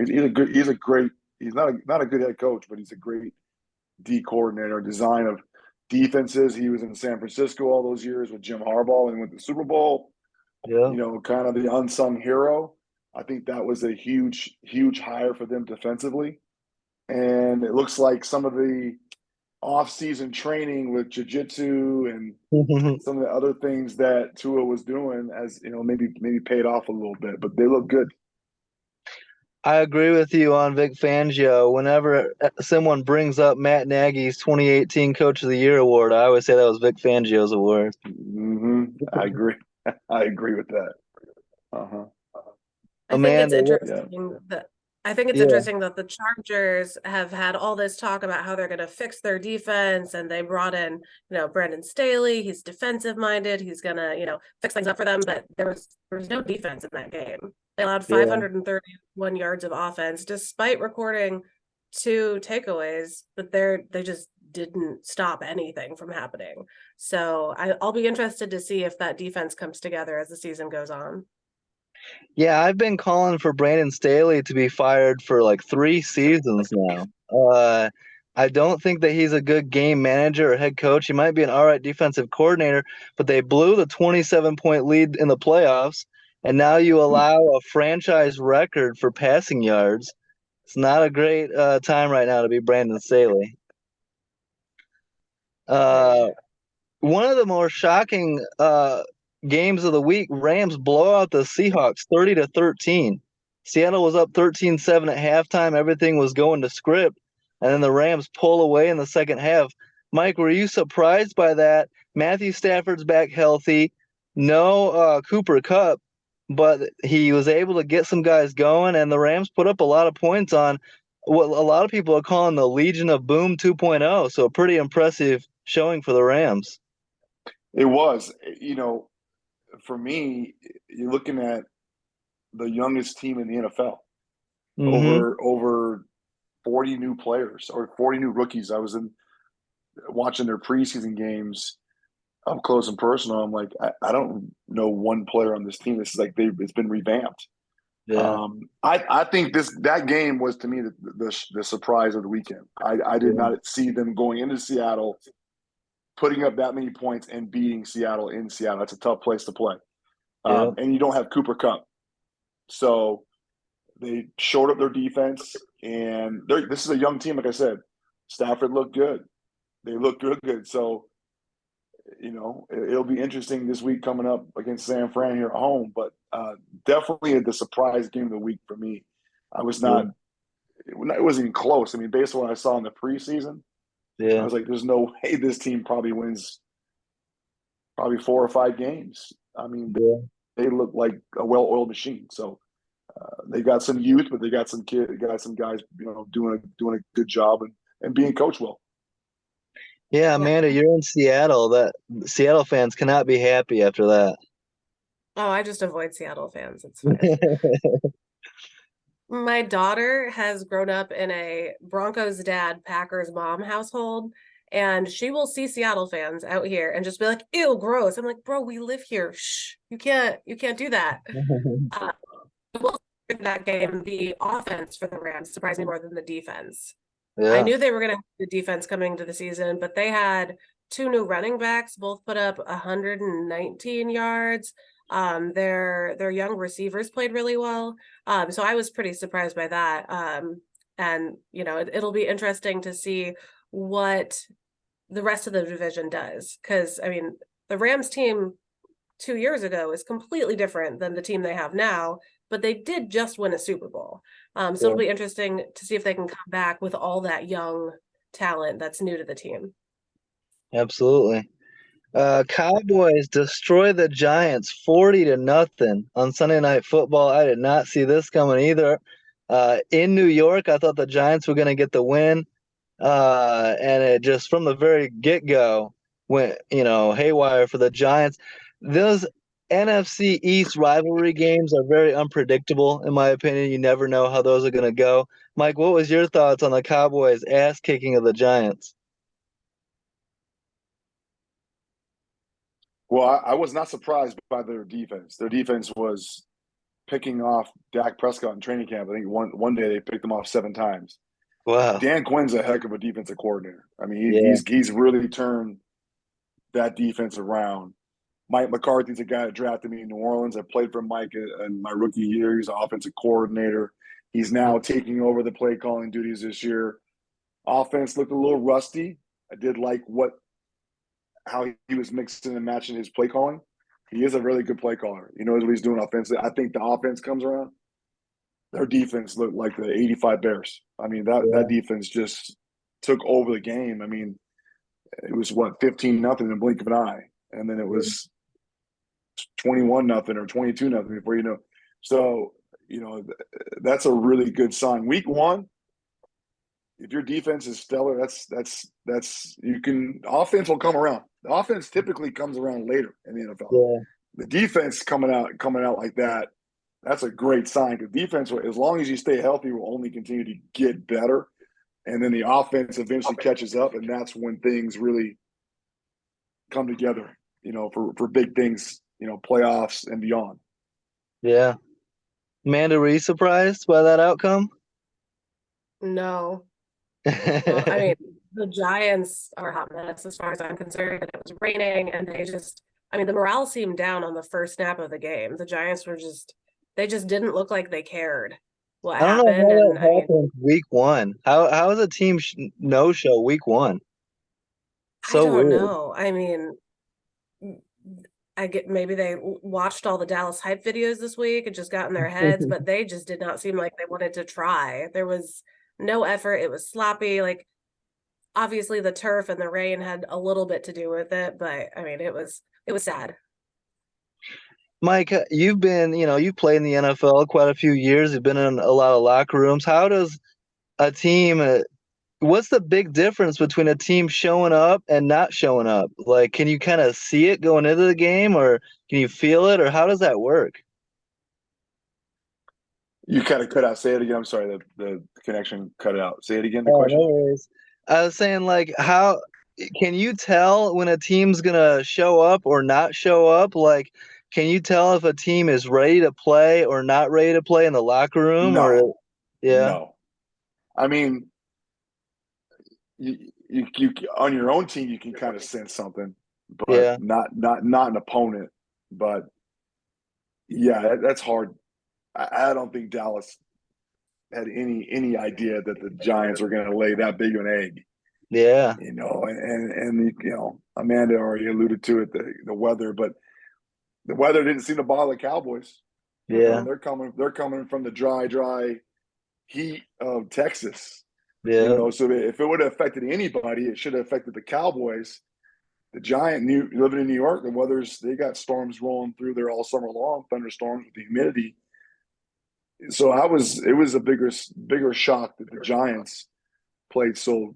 He's not a good head coach, but he's a great D coordinator. Design of defenses. He was in San Francisco all those years with Jim Harbaugh and went to the Super Bowl. Yeah. Kind of the unsung hero. I think that was a huge hire for them defensively. And it looks like some of the off-season training with jiu-jitsu and some of the other things that Tua was doing, as maybe paid off a little bit, but they look good. I agree with you on Vic Fangio. Whenever someone brings up Matt Nagy's 2018 Coach of the Year award, I always say that was Vic Fangio's award. I agree. I agree with that. I think it's interesting that the Chargers have had all this talk about how they're going to fix their defense, and they brought in, Brandon Staley. He's defensive minded. He's going to, fix things up for them. But there was no defense in that game. They allowed 531 yards of offense, despite recording 2 takeaways. But they just didn't stop anything from happening. So I'll be interested to see if that defense comes together as the season goes on. Yeah, I've been calling for Brandon Staley to be fired for like 3 seasons now. I don't think that he's a good game manager or head coach. He might be an all right defensive coordinator, but they blew the 27-point lead in the playoffs, and now you allow a franchise record for passing yards. It's not a great time right now to be Brandon Staley. Uh, One of the more shocking games of the week, Rams blow out the Seahawks 30-13. Seattle was up 13-7 at halftime. Everything was going to script, and then the Rams pull away in the second half. Mike, were you surprised by that? Matthew Stafford's back healthy. No Cooper Kupp, but he was able to get some guys going, and the Rams put up a lot of points on what a lot of people are calling the Legion of Boom 2.0. So a pretty impressive showing for the Rams. It was, for me, you're looking at the youngest team in the NFL. Mm-hmm. Over 40 new players or 40 new rookies. I was watching their preseason games up close and personal. I'm like, I don't know one player on this team. This is like it's been revamped. Yeah. I think that game was to me the surprise of the weekend. I did not see them going into Seattle, putting up that many points and beating Seattle in Seattle. That's a tough place to play. Yeah. And you don't have Cooper Kupp. So they showed up their defense, and this is a young team. Like I said, Stafford looked good. They looked good. So, it'll be interesting this week coming up against San Fran here at home. But definitely the surprise game of the week for me. I was not. It wasn't even close. I mean, based on what I saw in the preseason, I Yeah. was like, "There's no way this team probably wins probably 4 or 5 games." I mean, Yeah. they look like a well-oiled machine. So they got some youth, but they got some guys, doing a good job and being coached well. Yeah, Yeah. Amanda, you're in Seattle. That Seattle fans cannot be happy after that. Oh, I just avoid Seattle fans. It's fine. My daughter has grown up in a Broncos dad, Packers mom household, and she will see Seattle fans out here and just be like, "Ew, gross." I'm like, "Bro, we live here. Shh, you can't do that." Uh, well, in that game, the offense for the Rams surprised me more than the defense. I Yeah. knew they were going to have the defense coming to the season, but they had 2 new running backs, both put up 119 yards. Their young receivers played really well. So I was pretty surprised by that. And it'll be interesting to see what the rest of the division does, because I mean the Rams team 2 years ago is completely different than the team they have now, but they did just win a Super Bowl. So it'll be interesting to see if they can come back with all that young talent that's new to the team. Absolutely. Cowboys destroy the Giants 40-0 on Sunday Night Football. I did not see this coming either. In New York, I thought the Giants were going to get the win. And it just from the very get-go went, haywire for the Giants. Those NFC East rivalry games are very unpredictable, in my opinion. You never know how those are going to go. Mike, what was your thoughts on the Cowboys' ass kicking of the Giants? Well, I was not surprised by their defense. Their defense was picking off Dak Prescott in training camp. I think one day they picked him off 7 times. Wow. Dan Quinn's a heck of a defensive coordinator. I mean, Yeah. he's really turned that defense around. Mike McCarthy's a guy that drafted me in New Orleans. I played for Mike in my rookie year. He's an offensive coordinator. He's now taking over the play calling duties this year. Offense looked a little rusty. I did like how he was mixing and matching his play calling. He is a really good play caller. He knows what he's doing offensively. I think the offense comes around. Their defense looked like the '85 Bears. I mean, that defense just took over the game. I mean, it was 15-0 in the blink of an eye, and then it was 21-0 or 22-0 before you know. So that's a really good sign. Week 1, if your defense is stellar, that's you can offense will come around. The offense typically comes around later in the NFL. Yeah. The defense coming out like that, that's a great sign, because defense, as long as you stay healthy, will only continue to get better. And then the offense eventually catches up, and that's when things really come together, for big things, playoffs and beyond. Yeah. Amanda, were you surprised by that outcome? No. Well, I mean, the Giants are a hot mess as far as I'm concerned. It was raining, and I mean, the morale seemed down on the first snap of the game. The Giants they just didn't look like they cared what I don't know happened. how And I that mean, happened week one. How is a team no show week one? I So don't weird. know. I mean, I get maybe they watched all the Dallas hype videos this week and just got in their heads, but they just did not seem like they wanted to try. There was no effort. It was sloppy. Like obviously the turf and the rain had a little bit to do with it, but I mean it was sad. Mike, you've played in the NFL quite a few years. You've been in a lot of locker rooms. How does a team, what's the big difference between a team showing up and not showing up? Like, can you kind of see it going into the game, or can you feel it, or how does that work? You kind of cut out. Say it again. I'm sorry. The connection cut out. Say it again. The Oh, no question. worries. I was saying, like, how can you tell when a team's gonna show up or not show up? Like, can you tell if a team is ready to play or not ready to play in the locker room? No, Or, yeah, no. I mean, you on your own team you can kind of sense something, but yeah, not an opponent. But yeah, that's hard. I don't think Dallas had any idea that the Giants were going to lay that big of an egg. yeah, And Amanda already alluded to it, the weather, but the weather didn't seem to bother the Cowboys. yeah, They're coming from the dry heat of Texas. yeah, So if it would have affected anybody, it should have affected the Cowboys. The living in New York, they got storms rolling through there all summer long, thunderstorms with the humidity. So it was a bigger shock that the Giants played so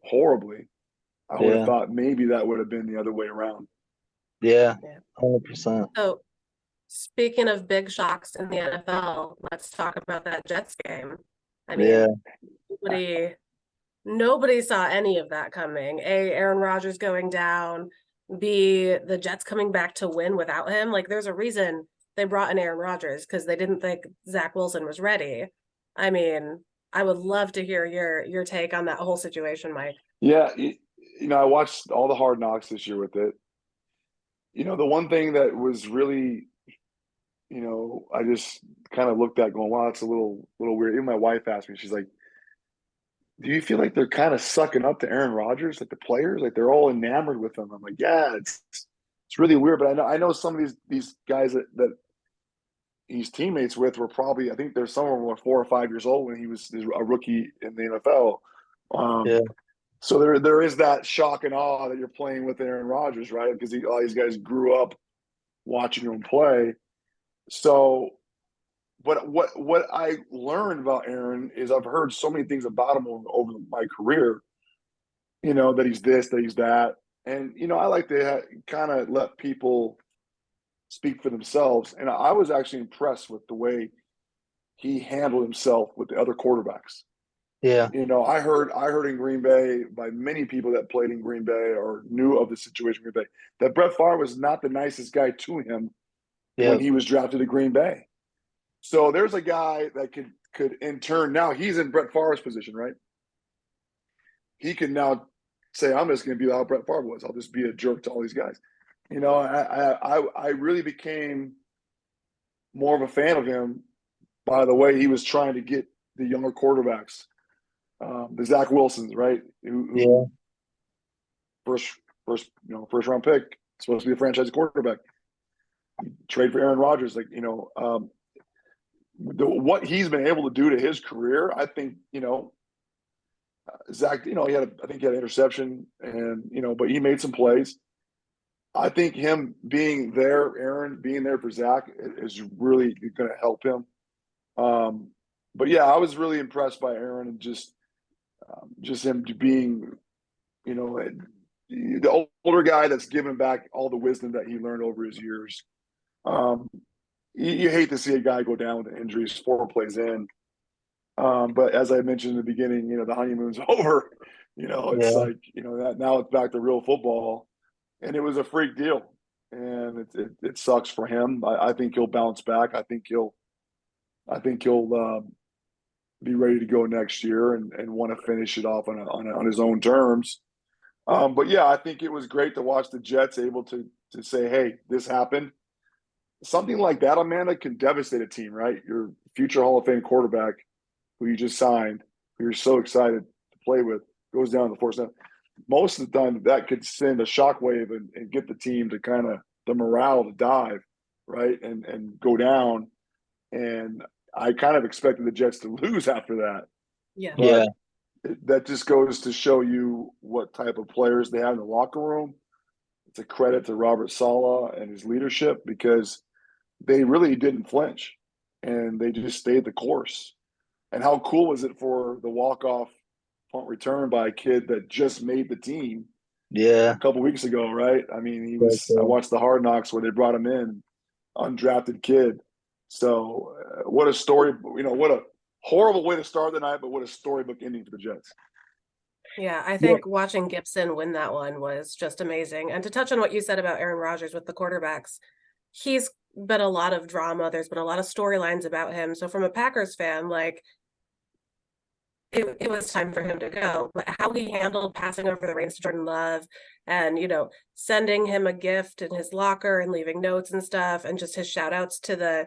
horribly. I would have yeah, thought maybe that would have been the other way around. yeah, Yeah. 100%. So speaking of big shocks in the NFL, let's talk about that Jets game. I Yeah, mean, nobody nobody saw any of that coming. A, Aaron Rodgers going down, B, the Jets coming back to win without him. Like there's a reason they brought in Aaron Rodgers because they didn't think Zach Wilson was ready. I mean, I would love to hear your take on that whole situation, Mike. Yeah, I watched all the Hard Knocks this year with it. The one thing that was really, I just kind of looked at going, wow, it's a little weird. Even my wife asked me, she's like, do you feel like they're kind of sucking up to Aaron Rodgers, like the players, like they're all enamored with him? I'm like, yeah, it's really weird. But I know some of these guys that he's teammates with were probably, I think there's some of them were 4 or 5 years old when he was a rookie in the NFL. yeah, So there is that shock and awe that you're playing with Aaron Rodgers, right? Because all these guys grew up watching him play. So, but what I learned about Aaron is I've heard so many things about him over my career. That he's this, that he's that, and I like to kind of let people speak for themselves. And I was actually impressed with the way he handled himself with the other quarterbacks. yeah, I heard in Green Bay by many people that played in Green Bay or knew of the situation in Green Bay that Brett Favre was not the nicest guy to him when yeah, he was drafted to Green Bay. So there's a guy that could in turn, now he's in Brett Favre's position, right? He can now say, I'm just going to be how Brett Favre was. I'll just be a jerk to all these guys. I really became more of a fan of him by the way he was trying to get the younger quarterbacks, the Zach Wilsons, right? yeah, Who first round pick, supposed to be a franchise quarterback. Trade for Aaron Rodgers, what he's been able to do to his career. I think Zach, I think he had an interception, and but he made some plays. I think him being there, Aaron being there for Zach, is really going to help him. But yeah, I was really impressed by Aaron and just him being, the older guy that's given back all the wisdom that he learned over his years. Um, you hate to see a guy go down with injuries 4 plays in. But as I mentioned in the beginning, the honeymoon's over. It's yeah, like, that now it's back to real football. And it was a freak deal. And it sucks for him. I think he'll bounce back. I think he'll I think he'll be ready to go next year and want to finish it off on his own terms. But yeah, I think it was great to watch the Jets able to say, "Hey, this happened." Something like that, Amanda, can devastate a team, right? Your future Hall of Fame quarterback, who you just signed, who you're so excited to play with, goes down in the fourth snap. Most of the time, that could send a shockwave and get the team to kind of the morale to dive, right, and go down. And I kind of expected the Jets to lose after that, Yeah. but that just goes to show you what type of players they have in the locker room. It's a credit to Robert Saleh and his leadership because they really didn't flinch and they just stayed the course. And how cool was it for the walk-off punt return by a kid that just made the team Yeah. a couple weeks ago, right? I mean, I Cool. watched the Hard Knocks where they brought him in, undrafted kid. So what a story, what a horrible way to start the night, but what a storybook ending for the Jets. Yeah, I think watching Gibson win that one was just amazing. And to touch on what you said about Aaron Rodgers with the quarterbacks, he's been a lot of drama. There's been a lot of storylines about him. So from a Packers fan, like it was time for him to go. But how he handled passing over the reins to Jordan Love and, sending him a gift in his locker and leaving notes and stuff, and just his shout outs to the,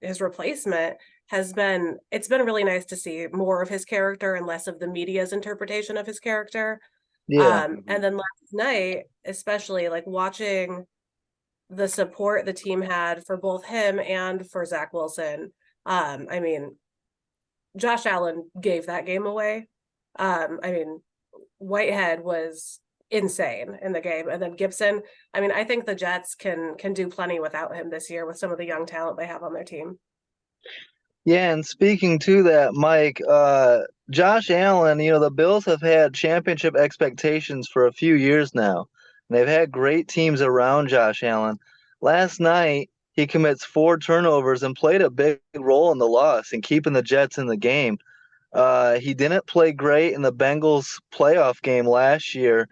his replacement it's been really nice to see more of his character and less of the media's interpretation of his character. Yeah. And then last night, especially like watching the support the team had for both him and for Zach Wilson. I mean, Josh Allen gave that game away. Whitehead was insane in the game. And then Gibson, I think the Jets can do plenty without him this year with some of the young talent they have on their team. Yeah, and speaking to that, Mike, Josh Allen, the Bills have had championship expectations for a few years now. And they've had great teams around Josh Allen. Last night, he commits 4 turnovers and played a big role in the loss and keeping the Jets in the game. He didn't play great in the Bengals playoff game last year.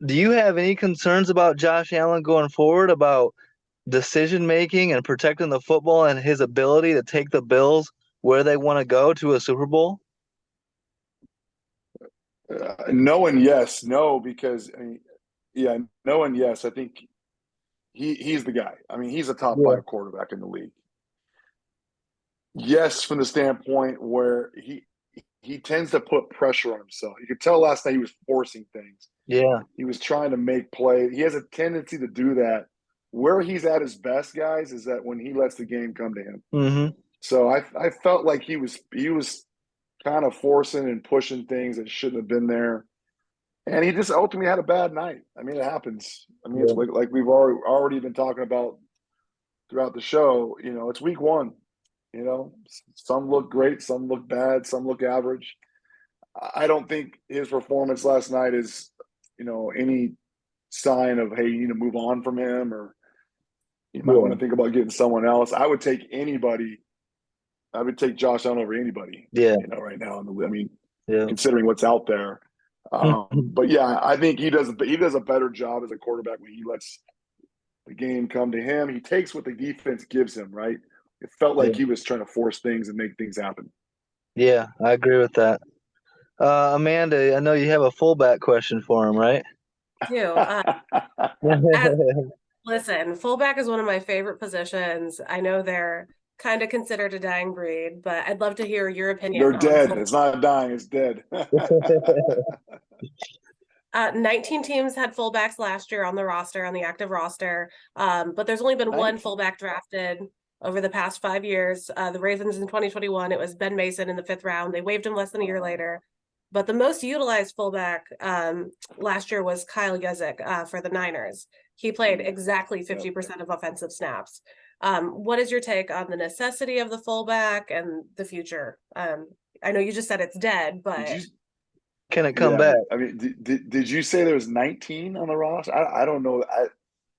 Do you have any concerns about Josh Allen going forward about decision making and protecting the football and his ability to take the Bills where they want to go to a Super Bowl? No and yes. No, because no and yes. I think he's the guy. I mean, he's a top 5 quarterback in the league. Yes, from the standpoint where he tends to put pressure on himself. You could tell last night he was forcing things. Yeah. He was trying to make play. He has a tendency to do that. Where he's at his best, guys, is that when he lets the game come to him. Mm-hmm. So I felt like he was kind of forcing and pushing things that shouldn't have been there. And he just ultimately had a bad night. I mean, it happens. I mean, it's like we've already been talking about throughout the show. It's week 1. Some look great, some look bad, some look average. I don't think his performance last night is, any sign of, hey, you need to move on from him, or you might want to think about getting someone else. I would take anybody. I would take Josh Allen over anybody. Yeah. Right now. Considering what's out there. But yeah, I think he does a better job as a quarterback when he lets the game come to him. He takes what the defense gives him, right? It felt like he was trying to force things and make things happen. Yeah, I agree with that. Amanda, I know you have a fullback question for him, right? Listen, fullback is one of my favorite positions. I know they're kind of considered a dying breed, but I'd love to hear your opinion. They're dead. It's not dying, it's dead. 19 teams had fullbacks last year on the active roster. But there's only been 19. one fullback drafted over the past 5 years. The Ravens in 2021, it was Ben Mason in the 5th round. They waived him less than a year later. But the most utilized fullback last year was Kyle Juszczyk for the Niners. He played exactly 50% of offensive snaps. What is your take on the necessity of the fullback and the future? I know you just said it's dead, but can it come back? I mean, did you say there was 19 on the roster? I don't know.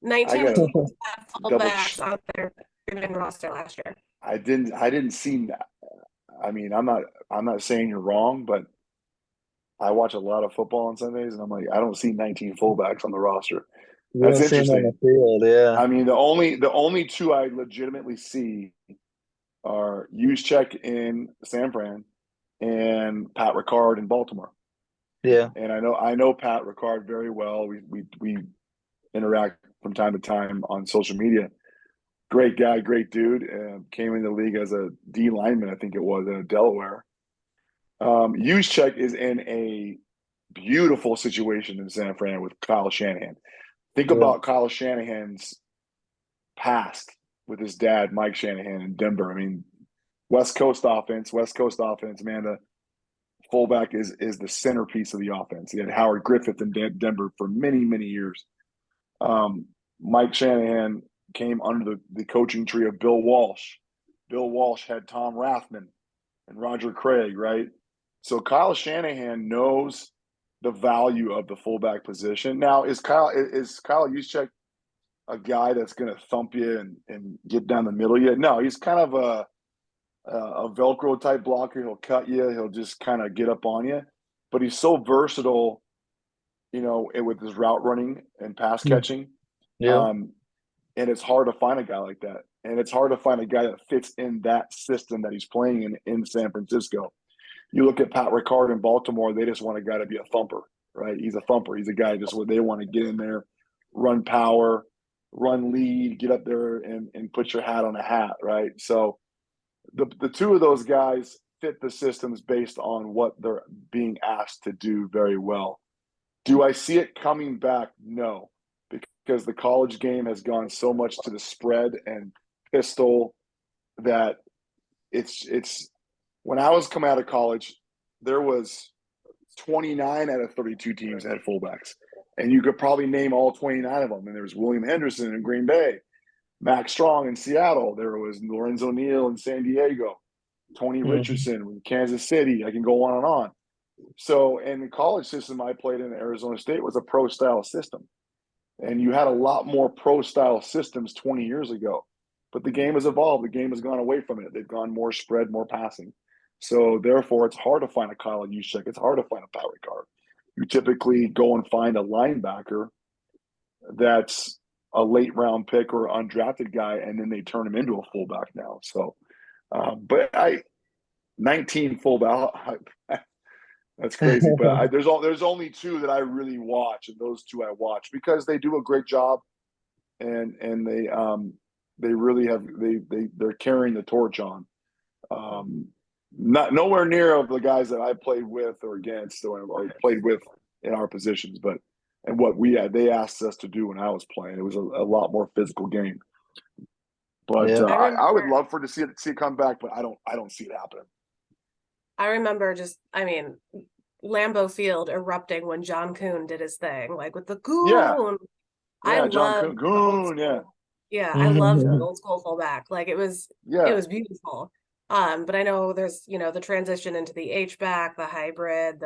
19 teams had fullbacks on their roster last year. I didn't see that. I mean, I'm not saying you're wrong, but I watch a lot of football on Sundays, and I'm like, I don't see 19 fullbacks on the roster. That's interesting. On the field, yeah. I mean, the only 2 I legitimately see are Juszczyk in San Fran and Pat Ricard in Baltimore. Yeah. And I know Pat Ricard very well. We interact from time to time on social media. Great guy, great dude. Came in the league as a D lineman, I think it was, in Delaware. Juszczyk is in a beautiful situation in San Fran with Kyle Shanahan. Think Yeah. about Kyle Shanahan's past with his dad, Mike Shanahan, in Denver. I mean, West Coast offense, man. The fullback is the centerpiece of the offense. He had Howard Griffith in Denver for many, many years. Mike Shanahan came under the coaching tree of Bill Walsh. Bill Walsh had Tom Rathman and Roger Craig, right? So Kyle Shanahan knows the value of the fullback position. Now, is Kyle Juszczyk a guy that's going to thump you and get down the middle yet? No, he's kind of a Velcro type blocker. He'll cut you. He'll just kind of get up on you. But he's so versatile, with his route running and pass catching. Yeah. And it's hard to find a guy like that. And it's hard to find a guy that fits in that system that he's playing in San Francisco. You look at Pat Ricard in Baltimore, they just want a guy to be a thumper, right? He's a thumper. He's a guy just what they want to get in there, run power, run lead, get up there and put your hat on a hat, right? So the two of those guys fit the systems based on what they're being asked to do very well. Do I see it coming back? No, because the college game has gone so much to the spread and pistol that it's when I was coming out of college, there was 29 out of 32 teams that had fullbacks. And you could probably name all 29 of them. And there was William Henderson in Green Bay, Max Strong in Seattle. There was Lorenzo Neal in San Diego, Tony Richardson in Kansas City. I can go on and on. So, and the college system I played in Arizona State was a pro-style system. And you had a lot more pro-style systems 20 years ago. But the game has evolved. The game has gone away from it. They've gone more spread, more passing. So, therefore, it's hard to find a Kyle Juszczyk. It's hard to find a Pat Ricard. You typically go and find a linebacker that's a late-round pick or undrafted guy, and then they turn him into a fullback now. So, but 19 fullback, that's crazy. But there's only two that I really watch, and those two I watch because they do a great job, and they really have they're carrying the torch on. Not nowhere near of the guys that I played with or against or played with in our positions, but and what they asked us to do when I was playing, it was a lot more physical game. But Yeah. I would love to see it come back, but I don't see it happening. I remember Lambeau Field erupting when John Kuhn did his thing, like with the Goon. Yeah, I John love Kuhn, yeah. Yeah, I loved Yeah. the old school fullback. Like it was beautiful. But I know there's, the transition into the H-back, the hybrid,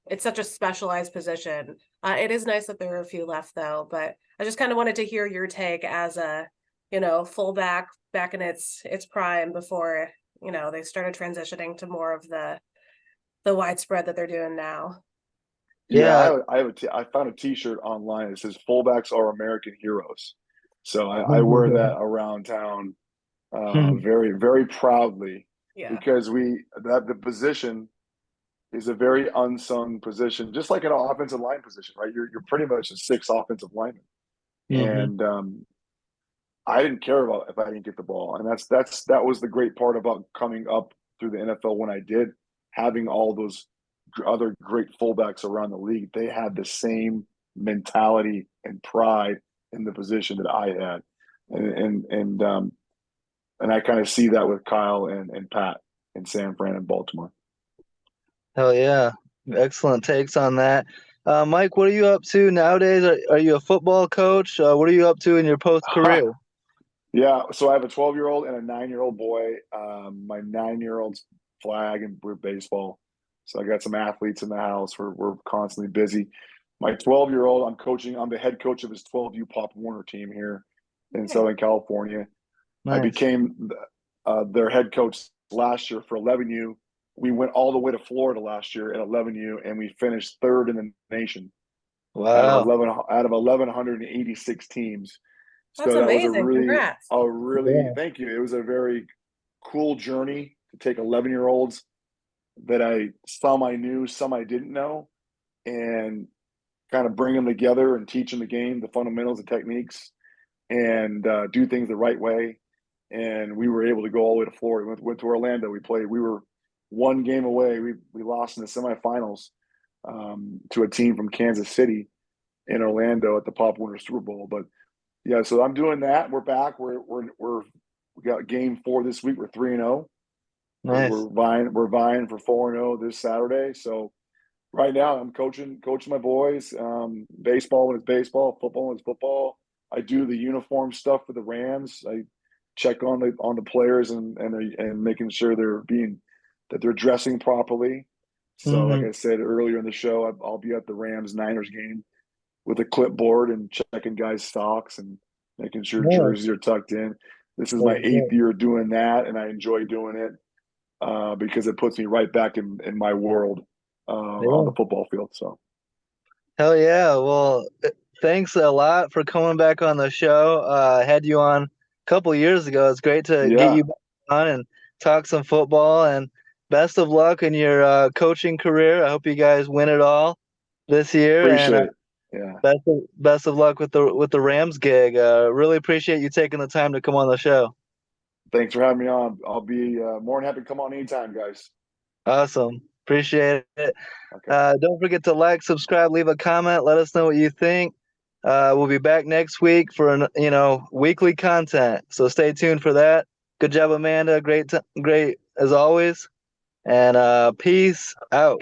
it's such a specialized position. It is nice that there are a few left though, but I just kind of wanted to hear your take as a, fullback back in its prime before, they started transitioning to more of the widespread that they're doing now. Yeah, I found a T-shirt online that says "Fullbacks are American heroes," so I wear that around town very, very proudly because the position is a very unsung position, just like an offensive line position, right? You're pretty much a sixth offensive lineman, and I didn't care about if I didn't get the ball, and that was the great part about coming up through the NFL when I did, having all those other great fullbacks around the league. They had the same mentality and pride in the position that I had, and I kind of see that with Kyle and Pat in San Fran and Baltimore. Hell yeah. Excellent takes on that. Mike, what are you up to nowadays? Are you a football coach? What are you up to in your post-career? Yeah, so I have a 12-year-old and a 9-year-old boy. My 9-year-old's flag and we're baseball. So I got some athletes in the house. We're constantly busy. My 12-year-old, I'm coaching. I'm the head coach of his 12U Pop Warner team here in Southern California. Nice. I became their head coach last year for 11U. We went all the way to Florida last year at 11U, and we finished third in the nation. Wow! Out of 1,186 teams. That's So that was amazing. Congrats. a really, Yeah. thank you. It was a very cool journey to take 11-year-olds that some I knew, some I didn't know, and kind of bring them together and teach them the game, the fundamentals, the techniques, and do things the right way. And we were able to go all the way to Florida. Went to Orlando. We played. We were one game away. We lost in the semifinals to a team from Kansas City in Orlando at the Pop Warner Super Bowl. But yeah, so I'm doing that. We're back. We got game 4 this week. We're 3-0. Nice. We're vying for 4-0 this Saturday. So right now I'm coaching my boys. Baseball when it's baseball, football when it's football. I do the uniform stuff for the Rams. I check on the players and making sure that they're dressing properly. So like Hmm. I said earlier in the show, I'll be at the Rams Niners game with a clipboard and checking guys' socks and making sure Yeah. jerseys are tucked in. This is my That's 8th good. year doing that, and I enjoy doing it because it puts me right back in my world on Yeah. the football field. So Hell yeah. Well, thanks a lot for coming back on the show. I had you on a couple years ago. It's great to get yeah, you back on and talk some football. And best of luck in your coaching career. I hope you guys win it all this year. And appreciate it. Yeah, best of luck with the Rams gig. Really appreciate you taking the time to come on the show. thanks for having me on. I'll be more than happy to come on anytime, guys. Awesome. Appreciate it. Okay, Don't forget to like, subscribe, leave a comment. Let us know what you think. We'll be back next week for weekly content. So stay tuned for that. Good job, Amanda. Great as always. And peace out.